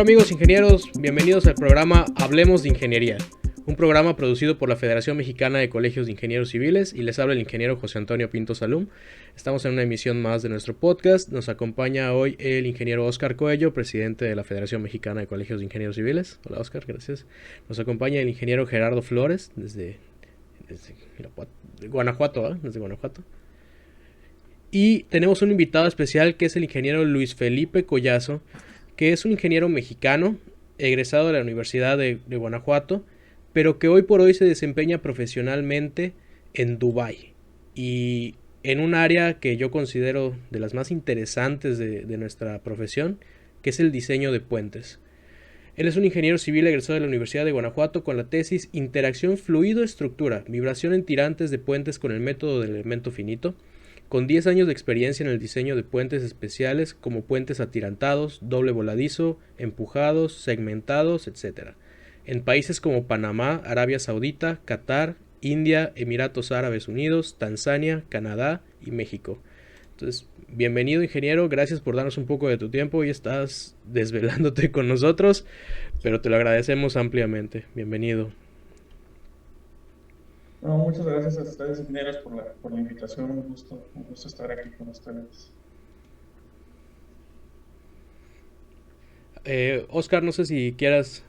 Hola amigos ingenieros, bienvenidos al programa Hablemos de Ingeniería, un programa producido por la Federación Mexicana de Colegios de Ingenieros Civiles, y les habla el ingeniero José Antonio Pinto Salum. Estamos en una emisión más de nuestro podcast. Nos acompaña hoy el ingeniero Óscar Coello, presidente de la Federación Mexicana de Colegios de Ingenieros Civiles. Hola Óscar, gracias. Nos acompaña el ingeniero Gerardo Flores desde Guanajuato, ¿eh? Desde Guanajuato. Y tenemos un invitado especial que es el ingeniero Luis Felipe Collazo, que es un ingeniero mexicano, egresado de la Universidad de Guanajuato, pero que hoy por hoy se desempeña profesionalmente en Dubái. Y en un área que yo considero de las más interesantes de nuestra profesión, que es el diseño de puentes. Él es un ingeniero civil egresado de la Universidad de Guanajuato con la tesis Interacción fluido-estructura, vibración en tirantes de puentes con el método del elemento finito, con 10 años de experiencia en el diseño de puentes especiales como puentes atirantados, doble voladizo, empujados, segmentados, etc. En países como Panamá, Arabia Saudita, Qatar, India, Emiratos Árabes Unidos, Tanzania, Canadá y México. Entonces, bienvenido ingeniero, gracias por darnos un poco de tu tiempo. Hoy estás desvelándote con nosotros, pero te lo agradecemos ampliamente. Bienvenido. No, muchas gracias a ustedes, ingenieros, por la invitación. Un gusto estar aquí con ustedes. Oscar, no sé si quieras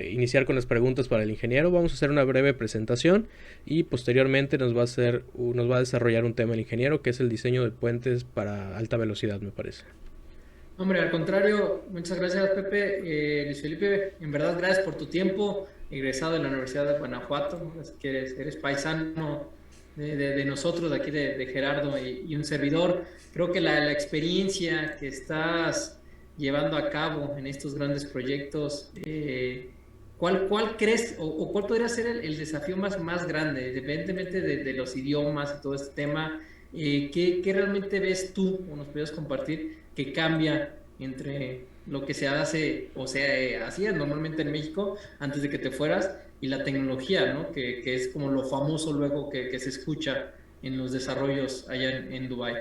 iniciar con las preguntas para el ingeniero. Vamos a hacer una breve presentación y posteriormente nos va a desarrollar un tema el ingeniero, que es el diseño de puentes para alta velocidad, me parece. Hombre, al contrario, muchas gracias, Pepe. Luis Felipe, en verdad, gracias por tu tiempo, egresado de la Universidad de Guanajuato, ¿no? Así que eres paisano de nosotros, de aquí de Gerardo y un servidor. Creo que la experiencia que estás llevando a cabo en estos grandes proyectos, ¿cuál crees o cuál podría ser el desafío más grande, independientemente de los idiomas y todo este tema? ¿Qué realmente ves tú o nos puedes compartir que cambia entre lo que se hace o se hacía normalmente en México antes de que te fueras y la tecnología, ¿no? Que es como lo famoso luego que se escucha en los desarrollos allá en Dubái?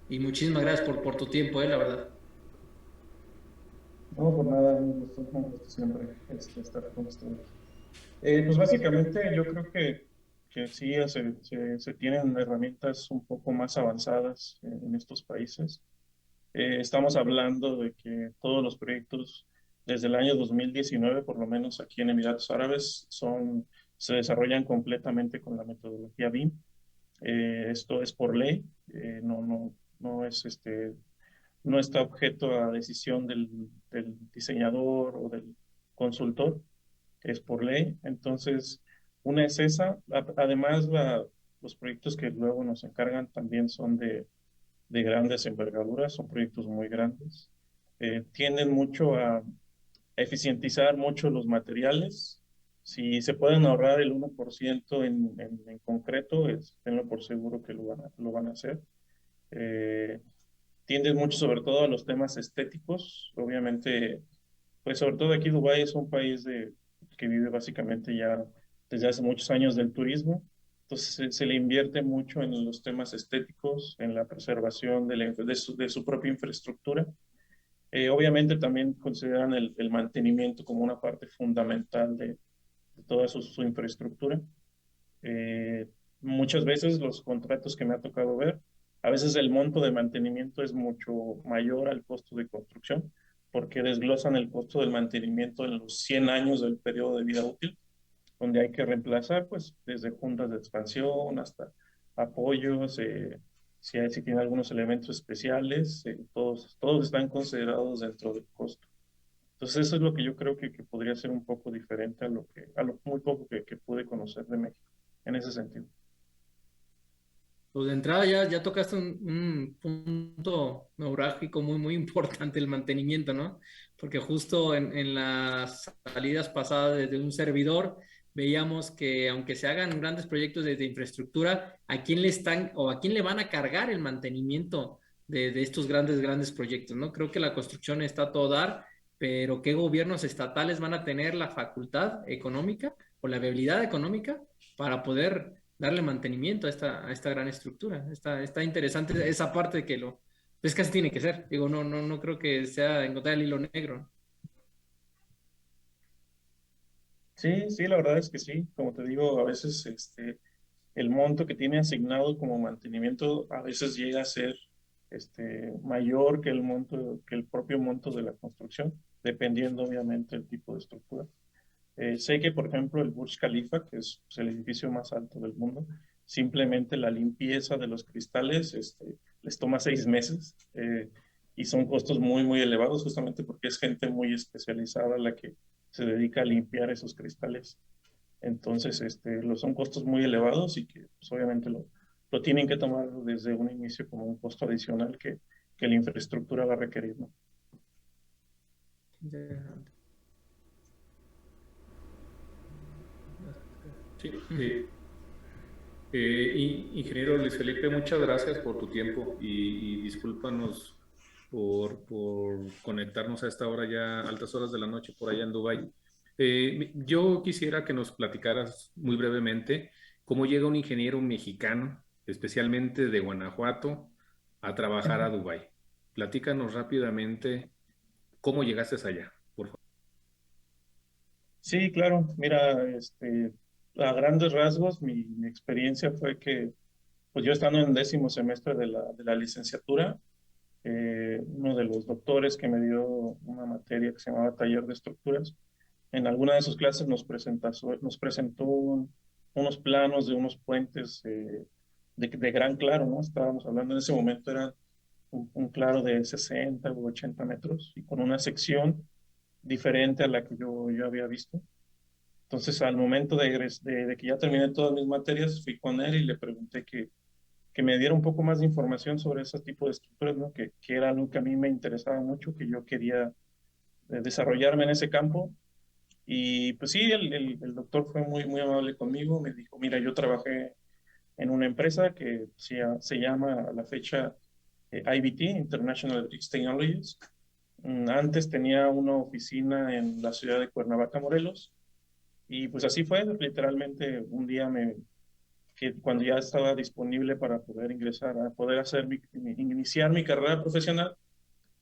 Y muchísimas gracias por tu tiempo, la verdad. No, por nada, un gusto siempre estar con ustedes. Pues básicamente yo creo que sí se tienen herramientas un poco más avanzadas en estos países. Estamos hablando de que todos los proyectos desde el año 2019, por lo menos aquí en Emiratos Árabes, se desarrollan completamente con la metodología BIM. Esto es por ley, no es no está objeto a decisión del diseñador o del consultor, es por ley. Entonces, una es esa. Además, los proyectos que luego nos encargan también son de grandes envergaduras, son proyectos muy grandes. Tienden mucho a eficientizar mucho los materiales. Si se pueden ahorrar el 1% en concreto, tenlo por seguro que lo van a hacer. Eh, Tienden mucho sobre todo a los temas estéticos. Obviamente, pues sobre todo aquí Dubái es un país que vive básicamente ya desde hace muchos años del turismo. Entonces se le invierte mucho en los temas estéticos, en la preservación de su propia infraestructura. Obviamente también consideran el mantenimiento como una parte fundamental de toda su infraestructura. Eh, Muchas veces los contratos que me ha tocado ver, a veces el monto de mantenimiento es mucho mayor al costo de construcción, porque desglosan el costo del mantenimiento en los 100 años del periodo de vida útil, donde hay que reemplazar, pues, desde juntas de expansión hasta apoyos, si tiene algunos elementos especiales, todos están considerados dentro del costo. Entonces, eso es lo que yo creo que podría ser un poco diferente a lo muy poco que pude conocer de México, en ese sentido. Pues de entrada ya tocaste un punto neurálgico muy importante, el mantenimiento, ¿no? Porque justo en las salidas pasadas desde un servidor veíamos que aunque se hagan grandes proyectos de infraestructura, ¿a quién le están o a quién le van a cargar el mantenimiento de estos grandes proyectos, ¿no? Creo que la construcción está a todo dar, pero ¿qué gobiernos estatales van a tener la facultad económica o la viabilidad económica para poder darle mantenimiento a esta gran estructura? Está interesante esa parte de que es que así tiene que ser. Digo, no creo que sea encontrar el hilo negro. Sí, sí, la verdad es que sí. Como te digo, a veces el monto que tiene asignado como mantenimiento a veces llega a ser mayor que el monto, que el propio monto de la construcción, dependiendo obviamente del tipo de estructura. Sé que, por ejemplo, el Burj Khalifa, que es pues, el edificio más alto del mundo, simplemente la limpieza de los cristales les toma 6 meses, y son costos muy, muy elevados, justamente porque es gente muy especializada la que se dedica a limpiar esos cristales. Entonces, son costos muy elevados y que pues, obviamente lo tienen que tomar desde un inicio como un costo adicional que la infraestructura va a requerir, ¿no? Sí, ingeniero Luis Felipe, muchas gracias por tu tiempo y discúlpanos por conectarnos a esta hora ya, altas horas de la noche por allá en Dubái. Yo quisiera que nos platicaras muy brevemente cómo llega un ingeniero mexicano, especialmente de Guanajuato, a trabajar a Dubái. Platícanos rápidamente cómo llegaste allá, por favor. Sí, claro. Mira, a grandes rasgos, mi experiencia fue que, pues yo estando en 10º semestre de la licenciatura, uno de los doctores que me dio una materia que se llamaba Taller de Estructuras, en alguna de sus clases nos presentó unos planos de unos puentes de gran claro, ¿no? Estábamos hablando en ese momento, era un claro de 60 u 80 metros y con una sección diferente a la que yo había visto. Entonces, al momento de que ya terminé todas mis materias, fui con él y le pregunté que me diera un poco más de información sobre ese tipo de estructuras, ¿no? Que era algo que a mí me interesaba mucho, que yo quería desarrollarme en ese campo. Y pues sí, el doctor fue muy, muy amable conmigo. Me dijo, mira, yo trabajé en una empresa que se llama a la fecha IBT, International Electric Technologies. Antes tenía una oficina en la ciudad de Cuernavaca, Morelos. Y pues así fue, literalmente un día que cuando ya estaba disponible para poder ingresar, a poder iniciar mi carrera profesional,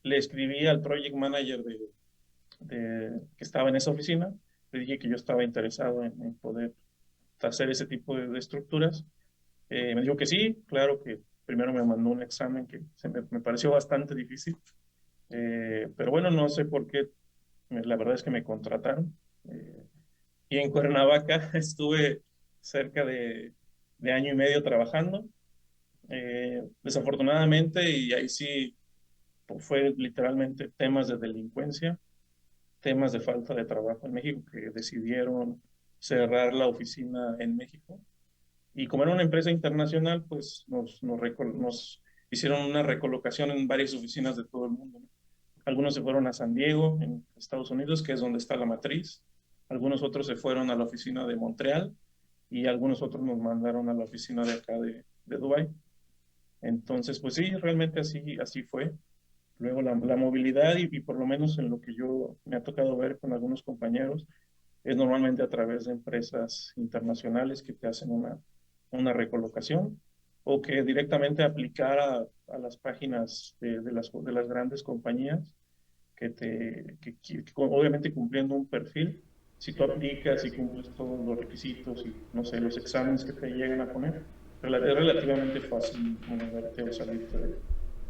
le escribí al project manager que estaba en esa oficina, le dije que yo estaba interesado en poder hacer ese tipo de estructuras. Me dijo que sí, claro que primero me mandó un examen que me pareció bastante difícil, pero bueno, no sé por qué, la verdad es que me contrataron. Y en Cuernavaca estuve cerca de año y medio trabajando. Desafortunadamente, y ahí sí pues, fue literalmente temas de delincuencia, temas de falta de trabajo en México, que decidieron cerrar la oficina en México. Y como era una empresa internacional, pues nos hicieron una recolocación en varias oficinas de todo el mundo, ¿no? Algunos se fueron a San Diego, en Estados Unidos, que es donde está la matriz. Algunos otros se fueron a la oficina de Montreal y algunos otros nos mandaron a la oficina de acá de Dubái. Entonces, pues sí, realmente así fue. Luego la movilidad y por lo menos en lo que yo me ha tocado ver con algunos compañeros, es normalmente a través de empresas internacionales que te hacen una recolocación o que directamente aplicar a las páginas de las grandes compañías obviamente cumpliendo un perfil, si tú aplicas y cumples todos los requisitos y no sé, los exámenes que te llegan a poner, es relativamente fácil moverte o salirte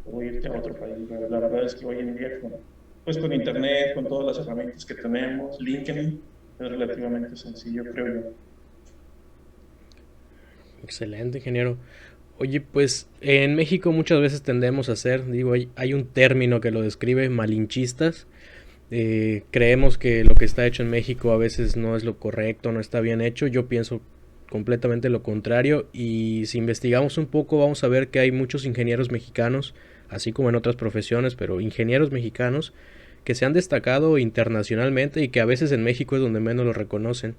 o irte a otro país. La verdad es que hoy en día pues con internet, con todas las herramientas que tenemos, LinkedIn, es relativamente sencillo, creo yo. Excelente, ingeniero. Oye, pues en México muchas veces tendemos a ser, digo, hay un término que lo describe, malinchistas. Creemos que lo que está hecho en México a veces no es lo correcto, no está bien hecho. Yo pienso completamente lo contrario y si investigamos un poco vamos a ver que hay muchos ingenieros mexicanos, así como en otras profesiones, pero ingenieros mexicanos que se han destacado internacionalmente y que a veces en México es donde menos lo reconocen.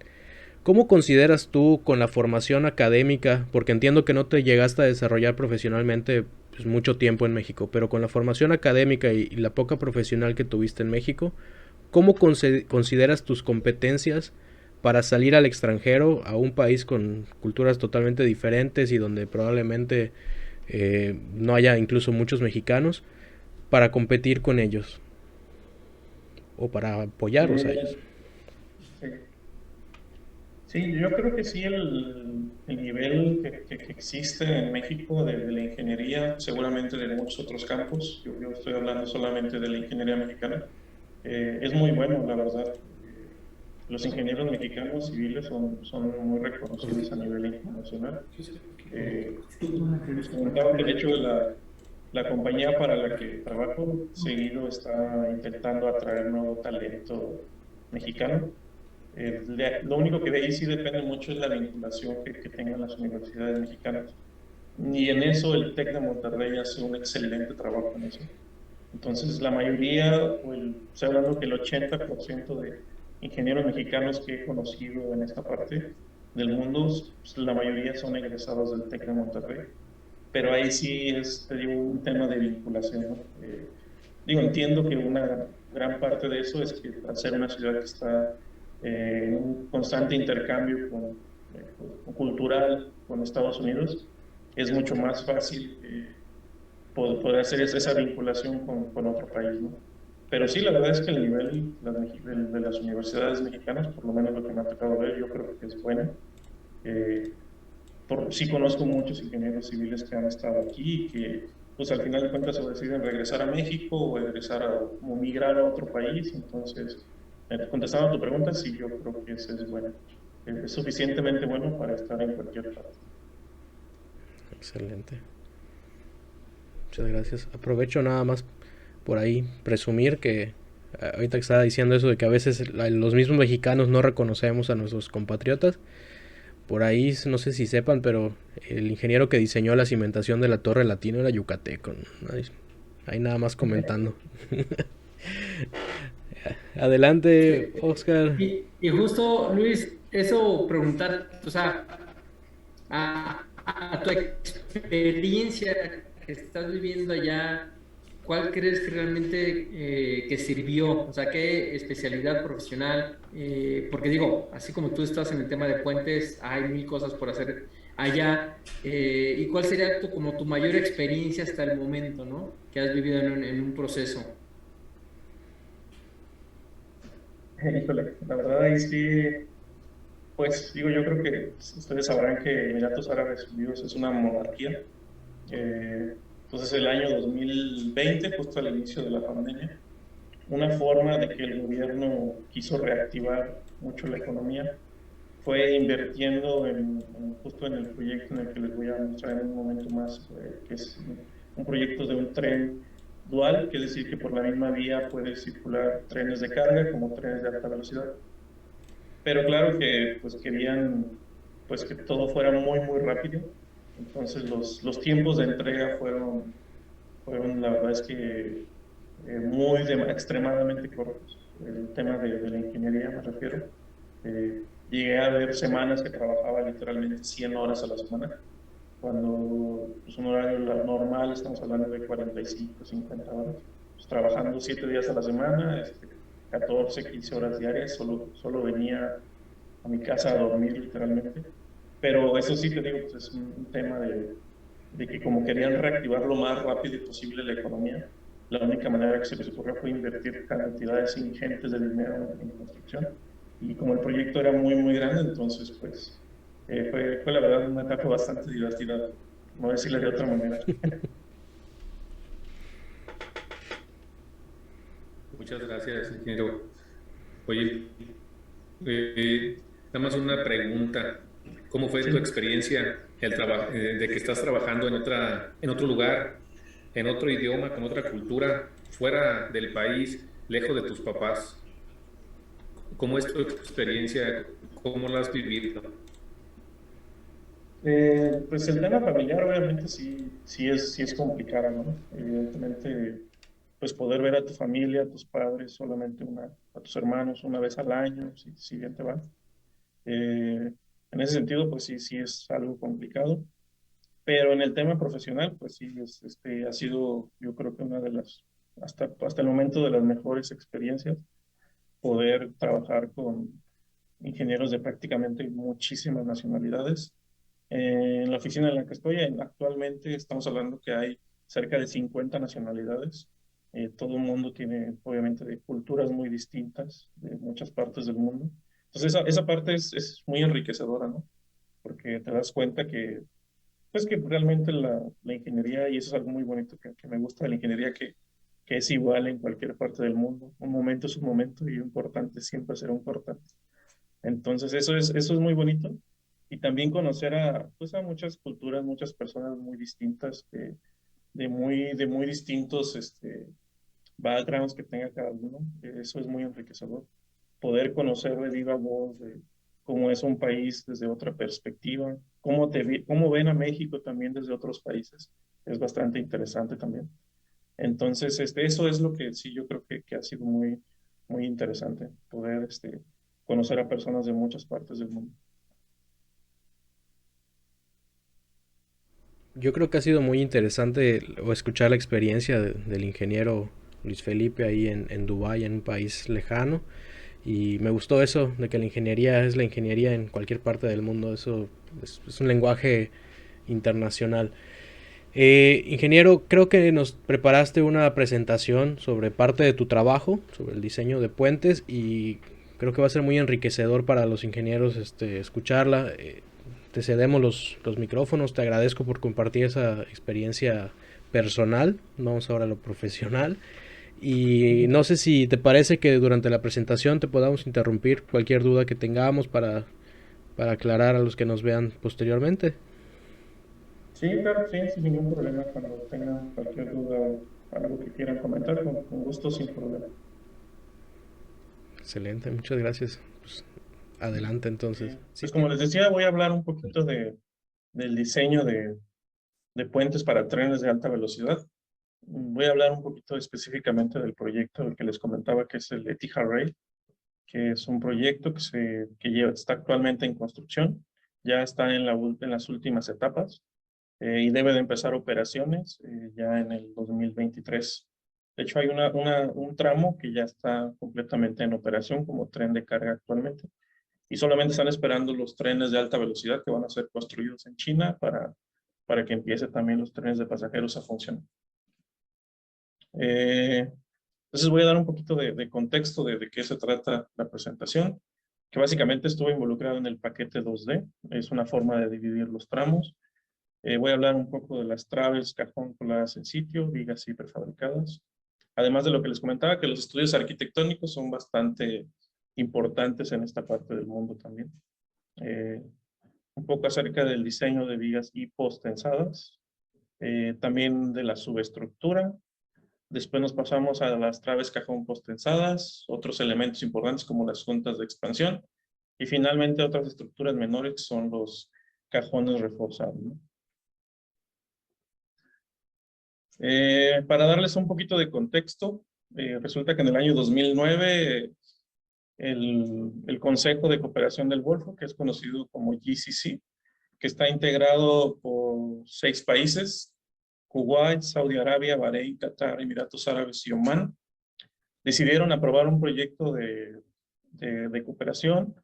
¿Cómo consideras tú con la formación académica, porque entiendo que no te llegaste a desarrollar profesionalmente pues, mucho tiempo en México, pero con la formación académica y la poca profesional que tuviste en México, ¿cómo consideras tus competencias para salir al extranjero, a un país con culturas totalmente diferentes y donde probablemente no haya incluso muchos mexicanos, para competir con ellos o para apoyarlos a ellos? Sí. Sí, yo creo que sí, el nivel que existe en México de la ingeniería, seguramente de muchos otros campos, yo estoy hablando solamente de la ingeniería mexicana, es muy bueno, la verdad. Los ingenieros mexicanos civiles son muy reconocidos a nivel internacional. Les comentaba que de hecho la compañía para la que trabajo seguido está intentando atraer nuevo talento mexicano. Lo único que de ahí sí depende mucho es la vinculación que tengan las universidades mexicanas. Y en eso el TEC de Monterrey hace un excelente trabajo en eso. Entonces, la mayoría, estoy hablando que el 80% de ingenieros mexicanos que he conocido en esta parte del mundo, pues, la mayoría son egresados del TEC de Monterrey. Pero ahí sí es, te digo, un tema de vinculación, ¿no? Digo, entiendo que una gran parte de eso es que al ser una ciudad que está en un constante intercambio cultural con Estados Unidos, es mucho más fácil poder hacer esa vinculación con otro país, ¿no? Pero sí, la verdad es que el nivel de las universidades mexicanas, por lo menos lo que me ha tocado ver, yo creo que es bueno. Eh, sí conozco muchos ingenieros civiles que han estado aquí y que pues al final de cuentas o deciden regresar a México o regresar o migrar a otro país. Entonces, contestando a tu pregunta, sí, yo creo que ese es bueno. Es suficientemente bueno para estar en cualquier parte. Excelente. Muchas gracias. Aprovecho nada más por ahí presumir que ahorita que estaba diciendo eso de que a veces los mismos mexicanos no reconocemos a nuestros compatriotas. Por ahí no sé si sepan, pero el ingeniero que diseñó la cimentación de la Torre Latino era yucateco. Ahí nada más comentando. Adelante, Sí. Oscar. Y justo, Luis, eso preguntar, o sea, a tu experiencia que estás viviendo allá, ¿cuál crees que realmente que sirvió? O sea, ¿qué especialidad profesional? Porque digo, así como tú estás en el tema de puentes, hay mil cosas por hacer allá. ¿Y cuál sería como tu mayor experiencia hasta el momento, ¿no? Que has vivido en un proceso. Híjole, la verdad ahí sí, pues digo, yo creo que ustedes sabrán que Emiratos Árabes Unidos es una monarquía. Entonces el año 2020, justo al inicio de la pandemia, una forma de que el gobierno quiso reactivar mucho la economía fue invirtiendo justo en el proyecto en el que les voy a mostrar en un momento más, que es un proyecto de un tren dual, que es decir, que por la misma vía puede circular trenes de carga como trenes de alta velocidad. Pero claro que pues querían pues que todo fuera muy, muy rápido. Entonces los tiempos de entrega fueron la verdad es que extremadamente cortos. El tema de la ingeniería me refiero. Llegué a ver semanas que trabajaba literalmente 100 horas a la semana, cuando pues, un horario normal estamos hablando de 45, 50 horas. Pues, trabajando 7 días a la semana, 14, 15 horas diarias, solo venía a mi casa a dormir literalmente. Pero eso sí te digo, pues es un tema de que como querían reactivar lo más rápido posible la economía, la única manera que se les ocurrió fue invertir cantidades ingentes de dinero en construcción. Y como el proyecto era muy, muy grande, entonces pues fue la verdad una etapa bastante divertida, no decirle de otra manera. Muchas gracias, ingeniero. Oye, nada más una pregunta. ¿Cómo fue tu Sí. experiencia de que estás trabajando en otro lugar, en otro idioma, con otra cultura, fuera del país, lejos de tus papás? ¿Cómo es tu experiencia? ¿Cómo la has vivido? Pues el tema familiar obviamente sí es complicado, ¿no? Evidentemente, pues poder ver a tu familia, a tus padres, solamente a tus hermanos una vez al año, si bien te va. En ese sentido, pues sí es algo complicado, pero en el tema profesional, pues sí, ha sido yo creo que una de hasta el momento de las mejores experiencias, poder trabajar con ingenieros de prácticamente muchísimas nacionalidades. En la oficina en la que estoy, actualmente estamos hablando que hay cerca de 50 nacionalidades. Todo el mundo tiene, obviamente, de culturas muy distintas de muchas partes del mundo. Entonces esa parte es muy enriquecedora, ¿no? Porque te das cuenta que, pues que realmente la ingeniería, y eso es algo muy bonito que me gusta de la ingeniería, que es igual en cualquier parte del mundo. Un momento es un momento y un cortante siempre será un cortante. Entonces eso es muy bonito. Y también conocer pues a muchas culturas, muchas personas muy distintas, de muy distintos backgrounds que tenga cada uno. Eso es muy enriquecedor. Poder conocer de viva voz de cómo es un país desde otra perspectiva, cómo ven a México también desde otros países, es bastante interesante también. Entonces, eso es lo que sí yo creo que ha sido muy, muy interesante, poder conocer a personas de muchas partes del mundo. Yo creo que ha sido muy interesante escuchar la experiencia del ingeniero Luis Felipe ahí en Dubái, en un país lejano. Y me gustó eso, de que la ingeniería es la ingeniería en cualquier parte del mundo. Eso es un lenguaje internacional. Ingeniero, creo que nos preparaste una presentación sobre parte de tu trabajo, sobre el diseño de puentes, y creo que va a ser muy enriquecedor para los ingenieros escucharla. Te cedemos los micrófonos, te agradezco por compartir esa experiencia personal. Vamos ahora a lo profesional. Y no sé si te parece que durante la presentación te podamos interrumpir cualquier duda que tengamos para aclarar a los que nos vean posteriormente. Sí, claro, sí, sin ningún problema. Cuando tengan cualquier duda o algo que quieran comentar, con gusto, sin problema. Excelente, muchas gracias. Pues, adelante entonces. Sí. Sí, Pues como les decía, voy a hablar un poquito del diseño de puentes para trenes de alta velocidad. Voy a hablar un poquito específicamente del proyecto del que les comentaba, que es el Etihad Rail, que es un proyecto está actualmente en construcción, ya está en las últimas etapas y debe de empezar operaciones ya en el 2023. De hecho, hay un tramo que ya está completamente en operación como tren de carga actualmente y solamente están esperando los trenes de alta velocidad que van a ser construidos en China para que empiece también los trenes de pasajeros a funcionar. Entonces voy a dar un poquito de contexto de qué se trata la presentación, que básicamente estuve involucrado en el paquete 2D, es una forma de dividir los tramos. Voy a hablar un poco de las traves, cajón coladas en sitio, vigas y prefabricadas. Además de lo que les comentaba, que los estudios arquitectónicos son bastante importantes en esta parte del mundo también. Un poco acerca del diseño de vigas y postensadas, también de la subestructura. Después nos pasamos a las traves cajón postensadas, otros elementos importantes como las juntas de expansión y finalmente otras estructuras menores que son los cajones reforzados, ¿no? Para darles un poquito de contexto, resulta que en el año 2009 el Consejo de Cooperación del Golfo, que es conocido como GCC, que está integrado por 6 países, Kuwait, Saudi Arabia, Bahrein, Qatar, Emiratos Árabes y Omán, decidieron aprobar un proyecto de cooperación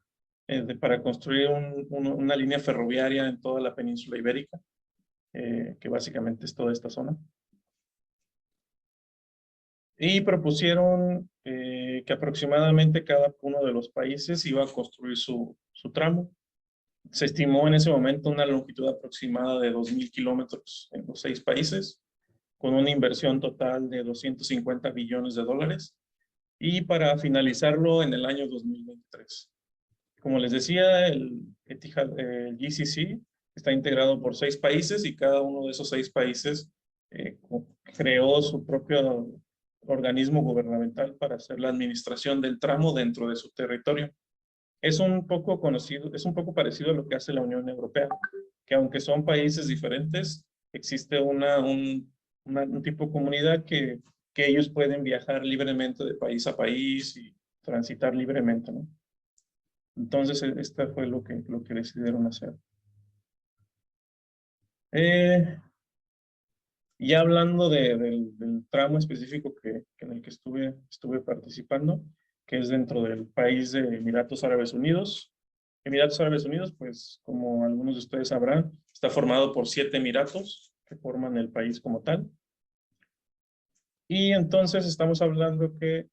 para construir una línea ferroviaria en toda la península ibérica, que básicamente es toda esta zona. Y propusieron que aproximadamente cada uno de los países iba a construir su tramo. Se estimó en ese momento una longitud aproximada de 2.000 kilómetros en los 6 países, con una inversión total de 250 billones de dólares, y para finalizarlo en el año 2023. Como les decía, el GCC está integrado por 6 países y cada uno de esos 6 países creó su propio organismo gubernamental para hacer la administración del tramo dentro de su territorio. Es un poco conocido, es un poco parecido a lo que hace la Unión Europea, que aunque son países diferentes, existe un tipo de comunidad que ellos pueden viajar libremente de país a país y transitar libremente, ¿no? Entonces, esta fue lo que decidieron hacer. Ya hablando del tramo específico en el que estuve participando, que es dentro del país de Emiratos Árabes Unidos. Emiratos Árabes Unidos, pues como algunos de ustedes sabrán, está formado por 7 emiratos que forman el país como tal. Y entonces estamos hablando que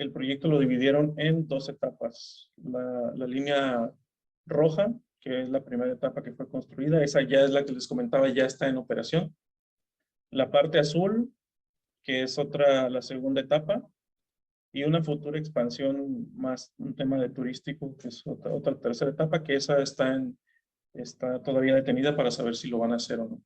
el proyecto lo dividieron en 2 etapas. La línea roja, que es la primera etapa que fue construida, esa ya es la que les comentaba, ya está en operación. La parte azul, que es la segunda etapa, y una futura expansión más, un tema de turístico, que es otra tercera etapa, que esa está todavía detenida para saber si lo van a hacer o no.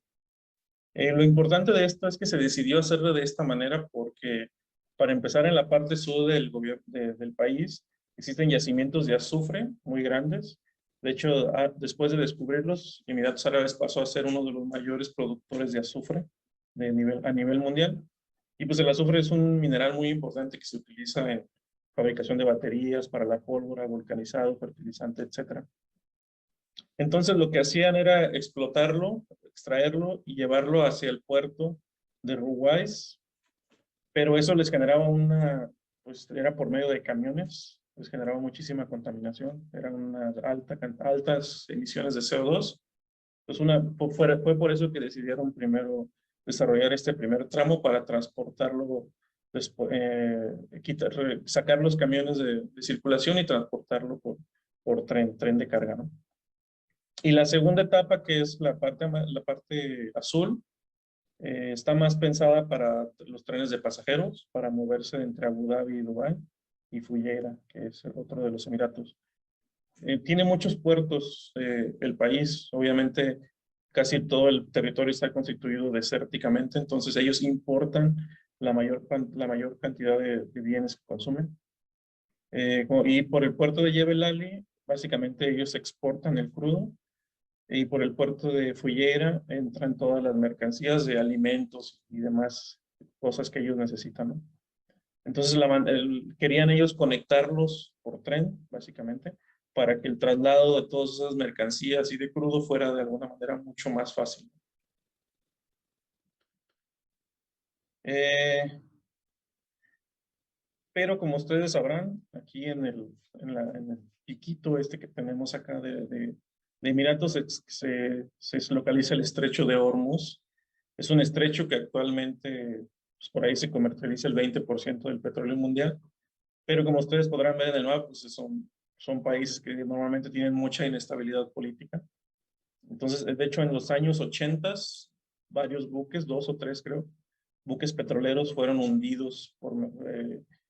Lo importante de esto es que se decidió hacerlo de esta manera porque, para empezar, en la parte sur del del país existen yacimientos de azufre muy grandes. De hecho, después de descubrirlos, Emiratos Árabes pasó a ser uno de los mayores productores de azufre a nivel mundial. Y pues el azufre es un mineral muy importante que se utiliza en fabricación de baterías, para la pólvora, vulcanizado, fertilizante, etcétera. Entonces lo que hacían era explotarlo, extraerlo y llevarlo hacia el puerto de Ruwais, pero eso les generaba pues era por medio de camiones, les generaba muchísima contaminación, eran unas altas emisiones de CO2. Entonces fue por eso que decidieron primero desarrollar este primer tramo para transportarlo, después, sacar los camiones de circulación y transportarlo por tren de carga, ¿no? Y la segunda etapa, que es la parte azul, está más pensada para los trenes de pasajeros, para moverse entre Abu Dhabi y Dubái, y Fujairah, que es otro de los Emiratos. Tiene muchos puertos el país, obviamente casi todo el territorio está constituido desérticamente, entonces ellos importan la mayor cantidad de bienes que consumen. Y por el puerto de Jebel Ali, básicamente ellos exportan el crudo, y por el puerto de Fujairah entran todas las mercancías de alimentos y demás cosas que ellos necesitan, ¿no? Entonces querían ellos conectarlos por tren, básicamente, para que el traslado de todas esas mercancías y de crudo fuera de alguna manera mucho más fácil. Pero como ustedes sabrán, aquí en el piquito este que tenemos acá de Emiratos se localiza el estrecho de Hormuz. Es un estrecho que actualmente, pues, por ahí se comercializa el 20% del petróleo mundial, pero como ustedes podrán ver en el mapa, pues son países que normalmente tienen mucha inestabilidad política. Entonces, de hecho, en los años 80, varios buques, 2 o 3 creo, buques petroleros fueron hundidos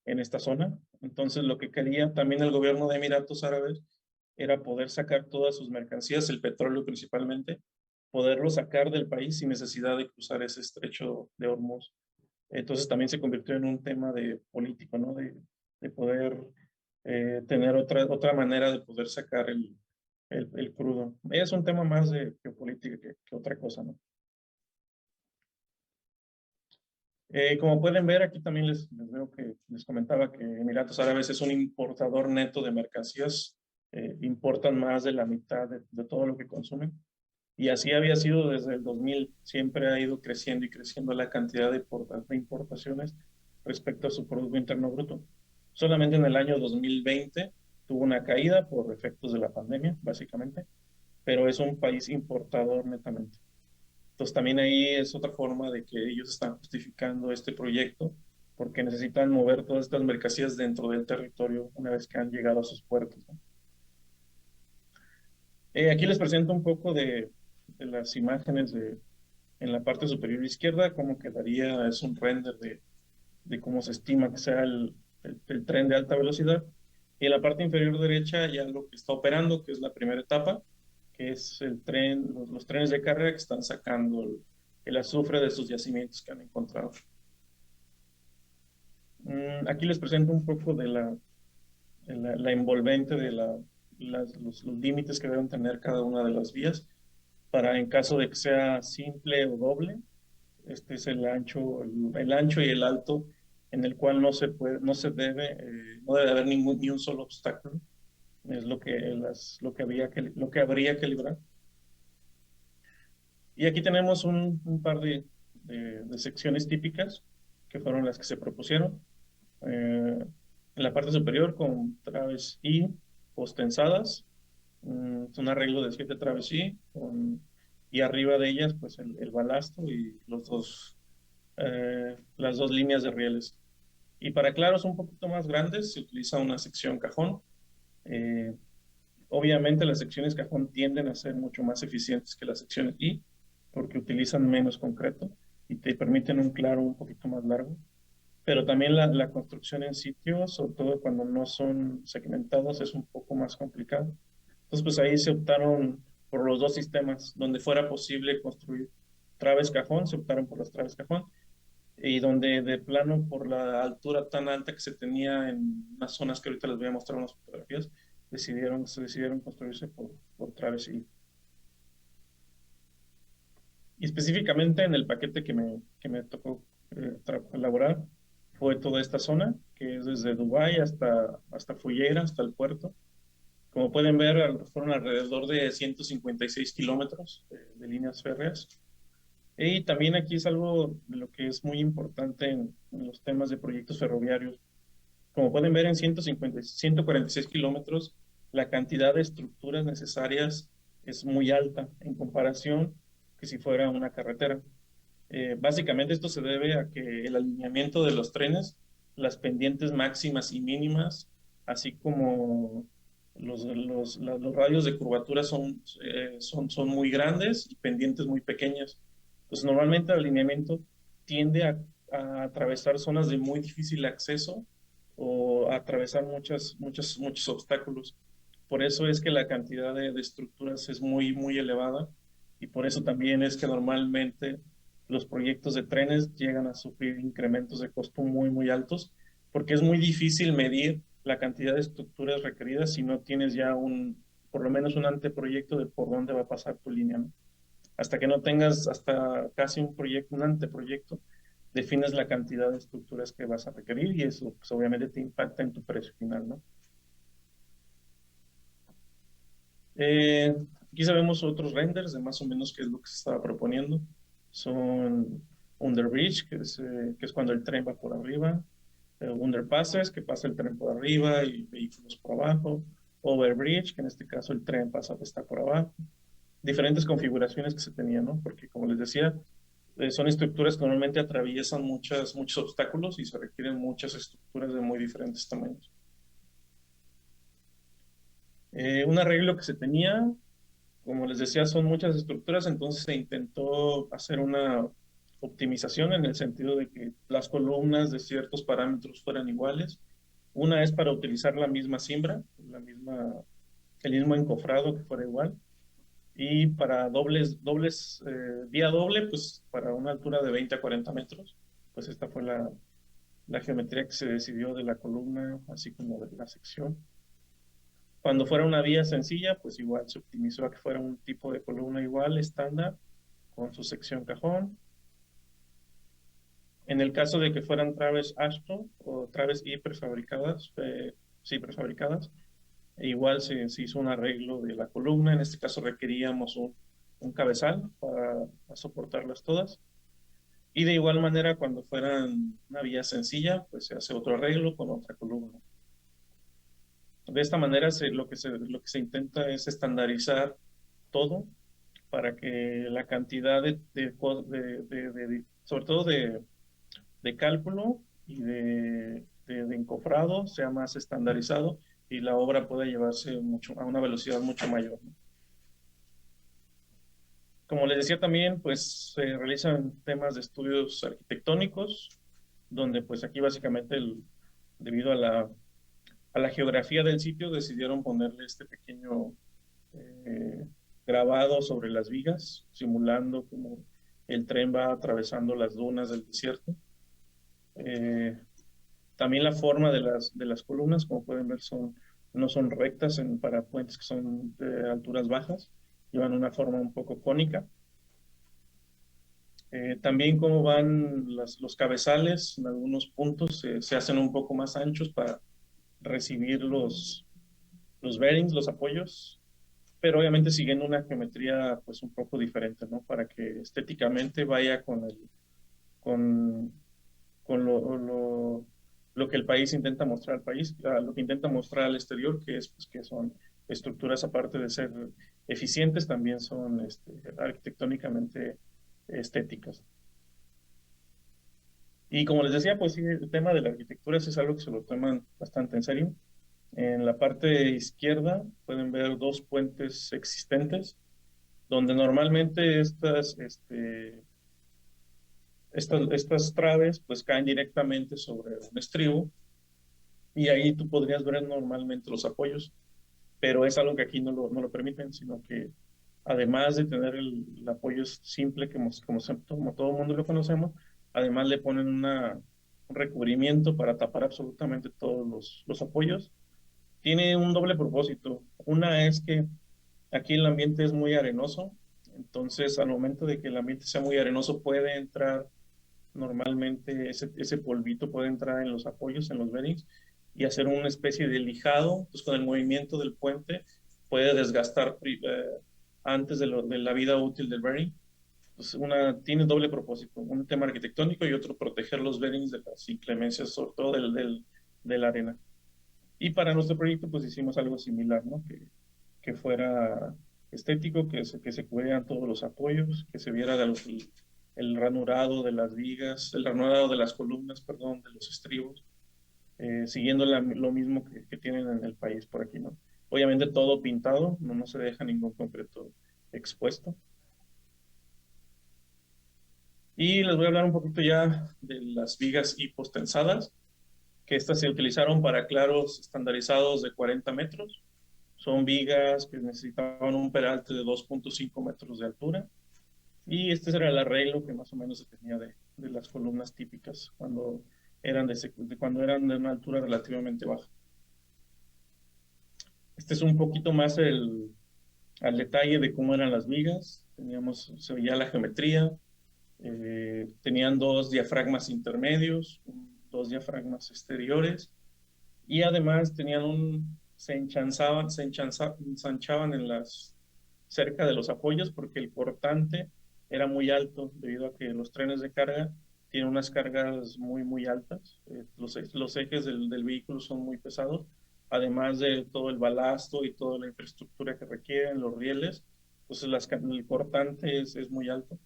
en esta zona. Entonces, lo que quería también el gobierno de Emiratos Árabes era poder sacar todas sus mercancías, el petróleo principalmente, poderlo sacar del país sin necesidad de cruzar ese estrecho de Hormuz. Entonces también se convirtió en un tema político, ¿no? De poder tener otra manera de poder sacar el crudo. Es un tema más de geopolítica que otra cosa, ¿no? Como pueden ver, aquí también les veo que les comentaba que Emiratos Árabes es un importador neto de mercancías. Importan más de la mitad de todo lo que consumen. Y así había sido desde el 2000. Siempre ha ido creciendo y creciendo la cantidad de importaciones respecto a su Producto Interno Bruto. Solamente en el año 2020 tuvo una caída por efectos de la pandemia, básicamente, pero es un país importador netamente. Entonces también ahí es otra forma de que ellos están justificando este proyecto, porque necesitan mover todas estas mercancías dentro del territorio una vez que han llegado a sus puertos, ¿no? Aquí les presento un poco de las imágenes en la parte superior izquierda, cómo quedaría, es un render de cómo se estima que sea el tren de alta velocidad. Y en la parte inferior derecha ya lo que está operando, que es la primera etapa, que es el tren, los trenes de carga que están sacando el azufre de sus yacimientos que han encontrado. Aquí les presento un poco de la envolvente de los límites que deben tener cada una de las vías, para en caso de que sea simple o doble. Este es el ancho y el alto, en el cual no debe haber ni un solo obstáculo. Es lo que habría que librar. Y aquí tenemos un par de secciones típicas que fueron las que se propusieron. En la parte superior con traves I postensadas, es un arreglo de 7 traves I, y arriba de ellas pues el balasto y las dos líneas de rieles. Y para claros un poquito más grandes se utiliza una sección cajón. Eh, Obviamente las secciones cajón tienden a ser mucho más eficientes que las secciones I porque utilizan menos concreto y te permiten un claro un poquito más largo. Pero también la construcción en sitio, sobre todo cuando no son segmentados, es un poco más complicado. Entonces, pues ahí se optaron por los dos sistemas, donde fuera posible construir traves cajón, se optaron por las traves cajón, y donde de plano, por la altura tan alta que se tenía en unas zonas que ahorita les voy a mostrar unas fotografías, se decidieron construirse por traves y específicamente en el paquete que me tocó elaborar, fue toda esta zona, que es desde Dubái hasta Fullera, hasta el puerto. Como pueden ver, fueron alrededor de 156 kilómetros de líneas férreas. Y también aquí es algo de lo que es muy importante en los temas de proyectos ferroviarios. Como pueden ver, en 146 kilómetros, la cantidad de estructuras necesarias es muy alta en comparación que si fuera una carretera. Básicamente esto se debe a que el alineamiento de los trenes, las pendientes máximas y mínimas, así como los radios de curvatura son muy grandes y pendientes muy pequeñas. Pues normalmente el alineamiento tiende a atravesar zonas de muy difícil acceso o a atravesar muchos obstáculos. Por eso es que la cantidad de estructuras es muy elevada y por eso también es que normalmente los proyectos de trenes llegan a sufrir incrementos de costo muy altos, porque es muy difícil medir la cantidad de estructuras requeridas si no tienes ya por lo menos un anteproyecto de por dónde va a pasar tu línea, ¿no? Hasta que no tengas hasta casi un anteproyecto, defines la cantidad de estructuras que vas a requerir y eso pues, obviamente te impacta en tu precio final, ¿no? Eh, Aquí sabemos otros renders de más o menos qué es lo que se estaba proponiendo. Son underbridge, que es cuando el tren va por arriba, underpasses, que pasa el tren por arriba y vehículos por abajo, overbridge, que en este caso el tren está por abajo. Diferentes configuraciones que se tenían, ¿no? Porque como les decía, son estructuras que normalmente atraviesan muchos obstáculos y se requieren muchas estructuras de muy diferentes tamaños. Un arreglo que se tenía, como les decía, son muchas estructuras, entonces se intentó hacer una optimización en el sentido de que las columnas de ciertos parámetros fueran iguales. Una es para utilizar la misma cimbra, el mismo encofrado que fuera igual. Y para vía doble, pues para una altura de 20 a 40 metros, pues esta fue la geometría que se decidió de la columna, así como de la sección. Cuando fuera una vía sencilla, pues igual se optimizó a que fuera un tipo de columna igual, estándar, con su sección cajón. En el caso de que fueran traves Ashton o traves I prefabricadas, sí, prefabricadas, igual se hizo un arreglo de la columna. En este caso requeríamos un cabezal para soportarlas todas. Y de igual manera, cuando fueran una vía sencilla, pues se hace otro arreglo con otra columna. De esta manera lo que se intenta es estandarizar todo para que la cantidad sobre todo de cálculo y de encofrado sea más estandarizado y la obra pueda llevarse a una velocidad mucho mayor, ¿no? Como les decía también, pues se realizan temas de estudios arquitectónicos, donde pues aquí básicamente debido a la geografía del sitio decidieron ponerle este pequeño eh, grabado sobre las vigas, simulando como el tren va atravesando las dunas del desierto. Eh, También la forma de las columnas, como pueden ver, no son rectas para puentes que son de alturas bajas, llevan una forma un poco cónica. También cómo van los cabezales, en algunos puntos se hacen un poco más anchos para recibir los bearings, los apoyos, pero obviamente siguiendo una geometría pues un poco diferente, ¿no? Para que estéticamente vaya con, con lo que el país intenta mostrar al país, lo que intenta mostrar al exterior, que es pues, que son estructuras, aparte de ser eficientes, también son arquitectónicamente estéticas. Y como les decía, pues sí, el tema de la arquitectura sí es algo que se lo toman bastante en serio. En la parte izquierda pueden ver dos puentes existentes, donde normalmente estas traves pues caen directamente sobre un estribo y ahí tú podrías ver normalmente los apoyos, pero es algo que aquí no lo permiten, sino que además de tener el apoyo simple, como todo el mundo lo conocemos, además le ponen un recubrimiento para tapar absolutamente todos los apoyos. Tiene un doble propósito. Una es que aquí el ambiente es muy arenoso, entonces al momento de que el ambiente sea muy arenoso puede entrar normalmente ese polvito puede entrar en los apoyos, en los bearings, y hacer una especie de lijado, pues con el movimiento del puente puede desgastar antes de la vida útil del bearing. Pues tiene doble propósito, un tema arquitectónico y otro proteger los bearings de las inclemencias, sobre todo de la arena. Y para nuestro proyecto pues hicimos algo similar, ¿no? Que fuera estético, que se cubrieran todos los apoyos, que se viera el ranurado de las vigas, el ranurado de las columnas, perdón, de los estribos, siguiendo lo mismo que tienen en el país por aquí, ¿no? Obviamente todo pintado, no se deja ningún concreto expuesto. Y les voy a hablar un poquito ya de las vigas hipostensadas, que estas se utilizaron para claros estandarizados de 40 metros. Son vigas que necesitaban un peralte de 2.5 metros de altura. Y este era el arreglo que más o menos se tenía de las columnas típicas cuando eran de una altura relativamente baja. Este es un poquito más al detalle de cómo eran las vigas. Se veía la geometría. Tenían dos diafragmas intermedios, dos diafragmas exteriores. Y además se ensanchaban cerca de los apoyos porque el cortante era muy alto debido a que los trenes de carga tienen unas cargas muy, muy altas. Los ejes del vehículo son muy pesados, además de todo el balasto y toda la infraestructura que requieren, los rieles. Entonces el cortante es muy alto.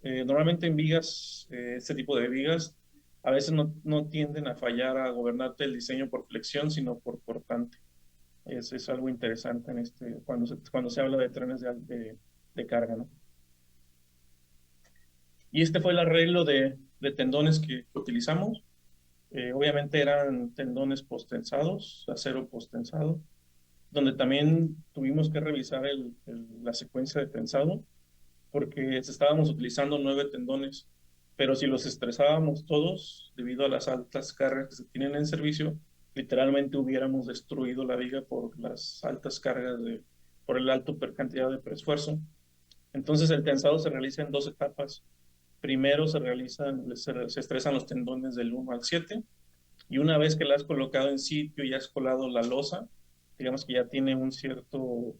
Normalmente en vigas, este tipo de vigas, a veces no tienden a fallar a gobernarte el diseño por flexión, sino por cortante. Es algo interesante cuando se habla de trenes de carga, ¿no? Y este fue el arreglo de tendones que utilizamos. Obviamente eran tendones postensados, acero postensado, donde también tuvimos que revisar la secuencia de tensado, porque estábamos utilizando 9 tendones, pero si los estresábamos todos, debido a las altas cargas que se tienen en servicio, literalmente hubiéramos destruido la viga por las altas cargas, por el alto cantidad de preesfuerzo. Entonces el tensado se realiza en 2 etapas. Primero se estresan los tendones del 1 al 7, y una vez que la has colocado en sitio y has colado la losa, digamos que ya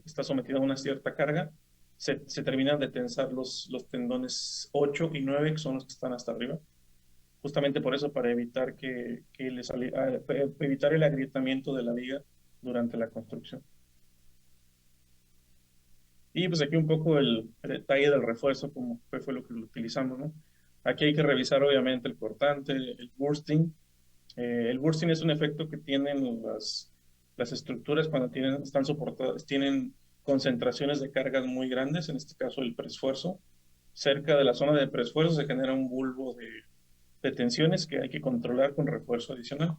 está sometida a una cierta carga, se terminan de tensar los tendones 8 y 9, que son los que están hasta arriba. Justamente por eso, para evitar evitar el agrietamiento de la viga durante la construcción. Y pues aquí un poco el detalle del refuerzo, como fue lo que utilizamos, ¿no? Aquí hay que revisar obviamente el cortante, el bursting. El bursting es un efecto que tienen las estructuras cuando están soportadas, tienen concentraciones de cargas muy grandes, en este caso el preesfuerzo. Cerca de la zona de preesfuerzo se genera un bulbo de tensiones que hay que controlar con refuerzo adicional.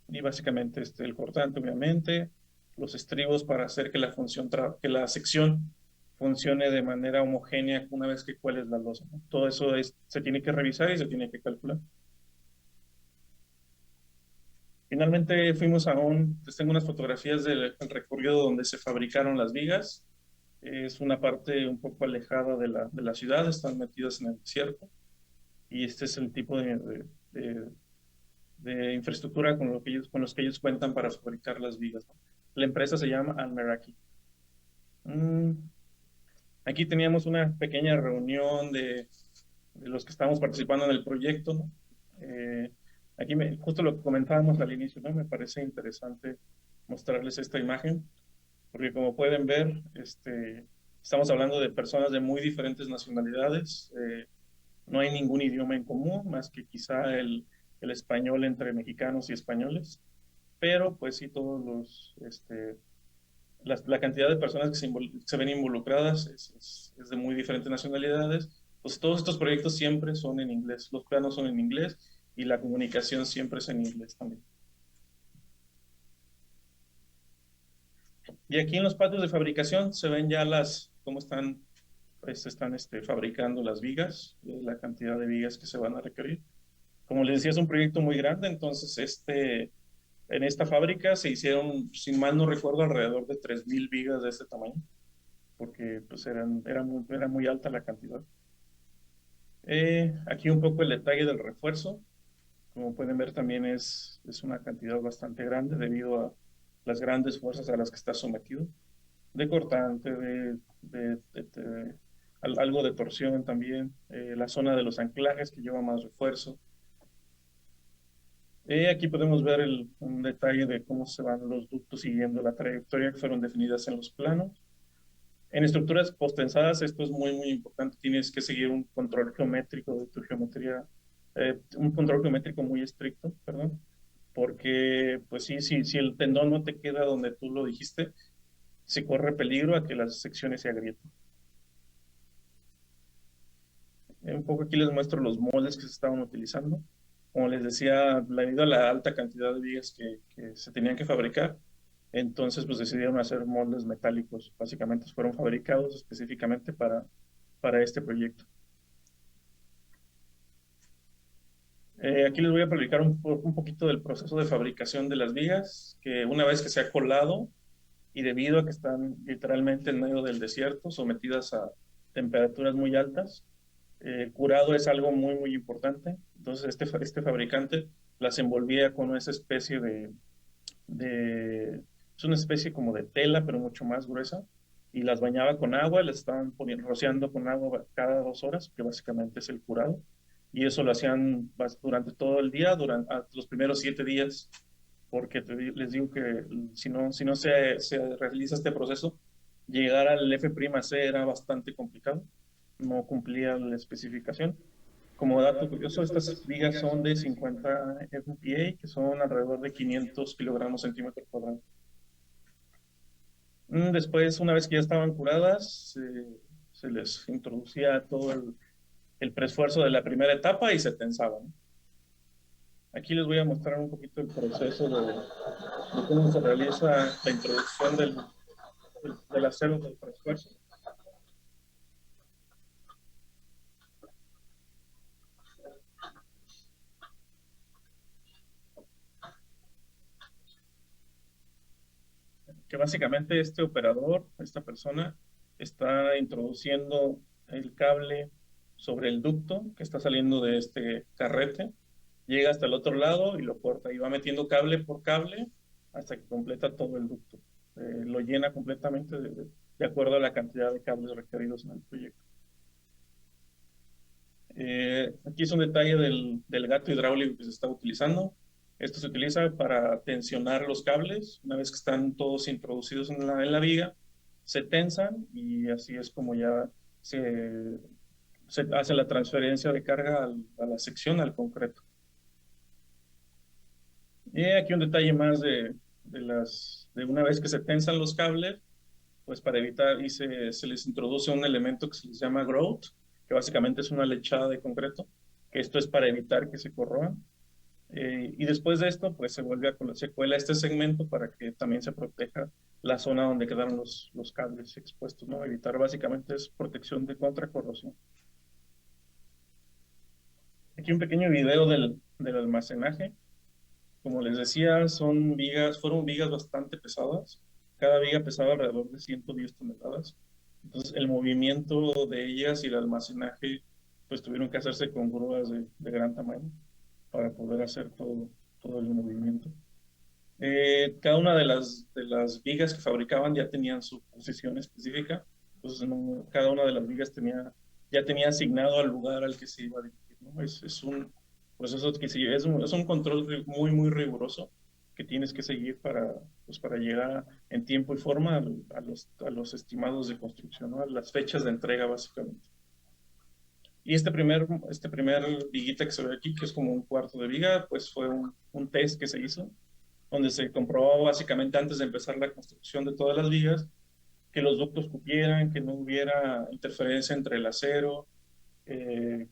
Y básicamente el cortante, obviamente, los estribos para hacer que que la sección funcione de manera homogénea una vez que cueles la losa, ¿no? Todo eso se tiene que revisar y se tiene que calcular. Finalmente les tengo unas fotografías del recorrido donde se fabricaron las vigas. Es una parte un poco alejada de la ciudad, están metidas en el desierto. Y este es el tipo de infraestructura con los que ellos cuentan para fabricar las vigas, ¿no? La empresa se llama Almeraki. Aquí teníamos una pequeña reunión de los que estamos participando en el proyecto, ¿no? Aquí justo lo que comentábamos al inicio, ¿no? Me parece interesante mostrarles esta imagen, porque como pueden ver, estamos hablando de personas de muy diferentes nacionalidades. No hay ningún idioma en común, más que quizá el español entre mexicanos y españoles, pero pues sí, la cantidad de personas que se ven involucradas es de muy diferentes nacionalidades. Pues todos estos proyectos siempre son en inglés, los planos son en inglés y la comunicación siempre es en inglés también. Y aquí en los patios de fabricación se ven ya cómo están, pues, están fabricando las vigas, la cantidad de vigas que se van a requerir. Como les decía, es un proyecto muy grande, entonces en esta fábrica se hicieron, sin mal no recuerdo, alrededor de 3.000 vigas de este tamaño, porque pues era muy alta la cantidad. Aquí un poco el detalle del refuerzo. Como pueden ver, también es una cantidad bastante grande debido a las grandes fuerzas a las que está sometido, de cortante, algo de torsión también, la zona de los anclajes que lleva más refuerzo. Aquí podemos ver un detalle de cómo se van los ductos siguiendo la trayectoria que fueron definidas en los planos. En estructuras postensadas esto es muy, muy importante. Tienes que seguir un control geométrico de tu geometría, un control geométrico muy estricto, perdón, porque pues sí, si el tendón no te queda donde tú lo dijiste, se corre peligro a que las secciones se agrieten. Un poco aquí les muestro los moldes que se estaban utilizando. Como les decía, debido a la alta cantidad de vigas que se tenían que fabricar, entonces pues decidieron hacer moldes metálicos. Básicamente fueron fabricados específicamente para este proyecto. Aquí les voy a platicar un poquito del proceso de fabricación de las vigas, que una vez que se ha colado y debido a que están literalmente en medio del desierto, sometidas a temperaturas muy altas, el curado es algo muy, muy importante. Entonces, este fabricante las envolvía con esa especie es una especie como de tela, pero mucho más gruesa, y las bañaba con agua, las estaban rociando con agua cada 2 horas, que básicamente es el curado, y eso lo hacían durante todo el día, durante los primeros 7 días, porque les digo que si no se realiza este proceso, llegar al F''C era bastante complicado, no cumplía la especificación. Como dato curioso, estas vigas son de 50 MPa, que son alrededor de 500 kilogramos centímetro cuadrado. Después, una vez que ya estaban curadas, se les introducía todo el preesfuerzo de la primera etapa y se tensaban. Aquí les voy a mostrar un poquito el proceso de cómo se realiza la introducción del acero del preesfuerzo. Que básicamente este operador, esta persona, está introduciendo el cable sobre el ducto que está saliendo de este carrete, llega hasta el otro lado y lo corta y va metiendo cable por cable hasta que completa todo el ducto. Lo llena completamente de acuerdo a la cantidad de cables requeridos en el proyecto. Aquí es un detalle del gato hidráulico que se está utilizando. Esto se utiliza para tensionar los cables. Una vez que están todos introducidos en la viga, se tensan y así es como ya se hace la transferencia de carga a la sección, al concreto. Y aquí un detalle más de una vez que se tensan los cables, pues para evitar, se les introduce un elemento que se les llama grout, que básicamente es una lechada de concreto, que esto es para evitar que se corroan. Y después de esto, pues se cuela este segmento para que también se proteja la zona donde quedaron los cables expuestos, ¿no? Evitar básicamente es protección de contra corrosión. Aquí un pequeño video del almacenaje. Como les decía, fueron vigas bastante pesadas. Cada viga pesaba alrededor de 110 toneladas. Entonces, el movimiento de ellas y el almacenaje, pues tuvieron que hacerse con grúas de gran tamaño para poder hacer todo el movimiento. Cada una de las vigas que fabricaban ya tenían su posición específica. Entonces, cada una de las vigas ya tenía asignado al lugar al que se iba a dirigir, ¿no? Es un proceso que sí, es un control muy, muy riguroso que tienes que seguir para llegar en tiempo y forma a los estimados de construcción, ¿no? A las fechas de entrega, básicamente. Y este primer viguita que se ve aquí, que es como un cuarto de viga, pues fue un test que se hizo, donde se comprobaba básicamente antes de empezar la construcción de todas las vigas, que los ductos cupieran, que no hubiera interferencia entre el acero,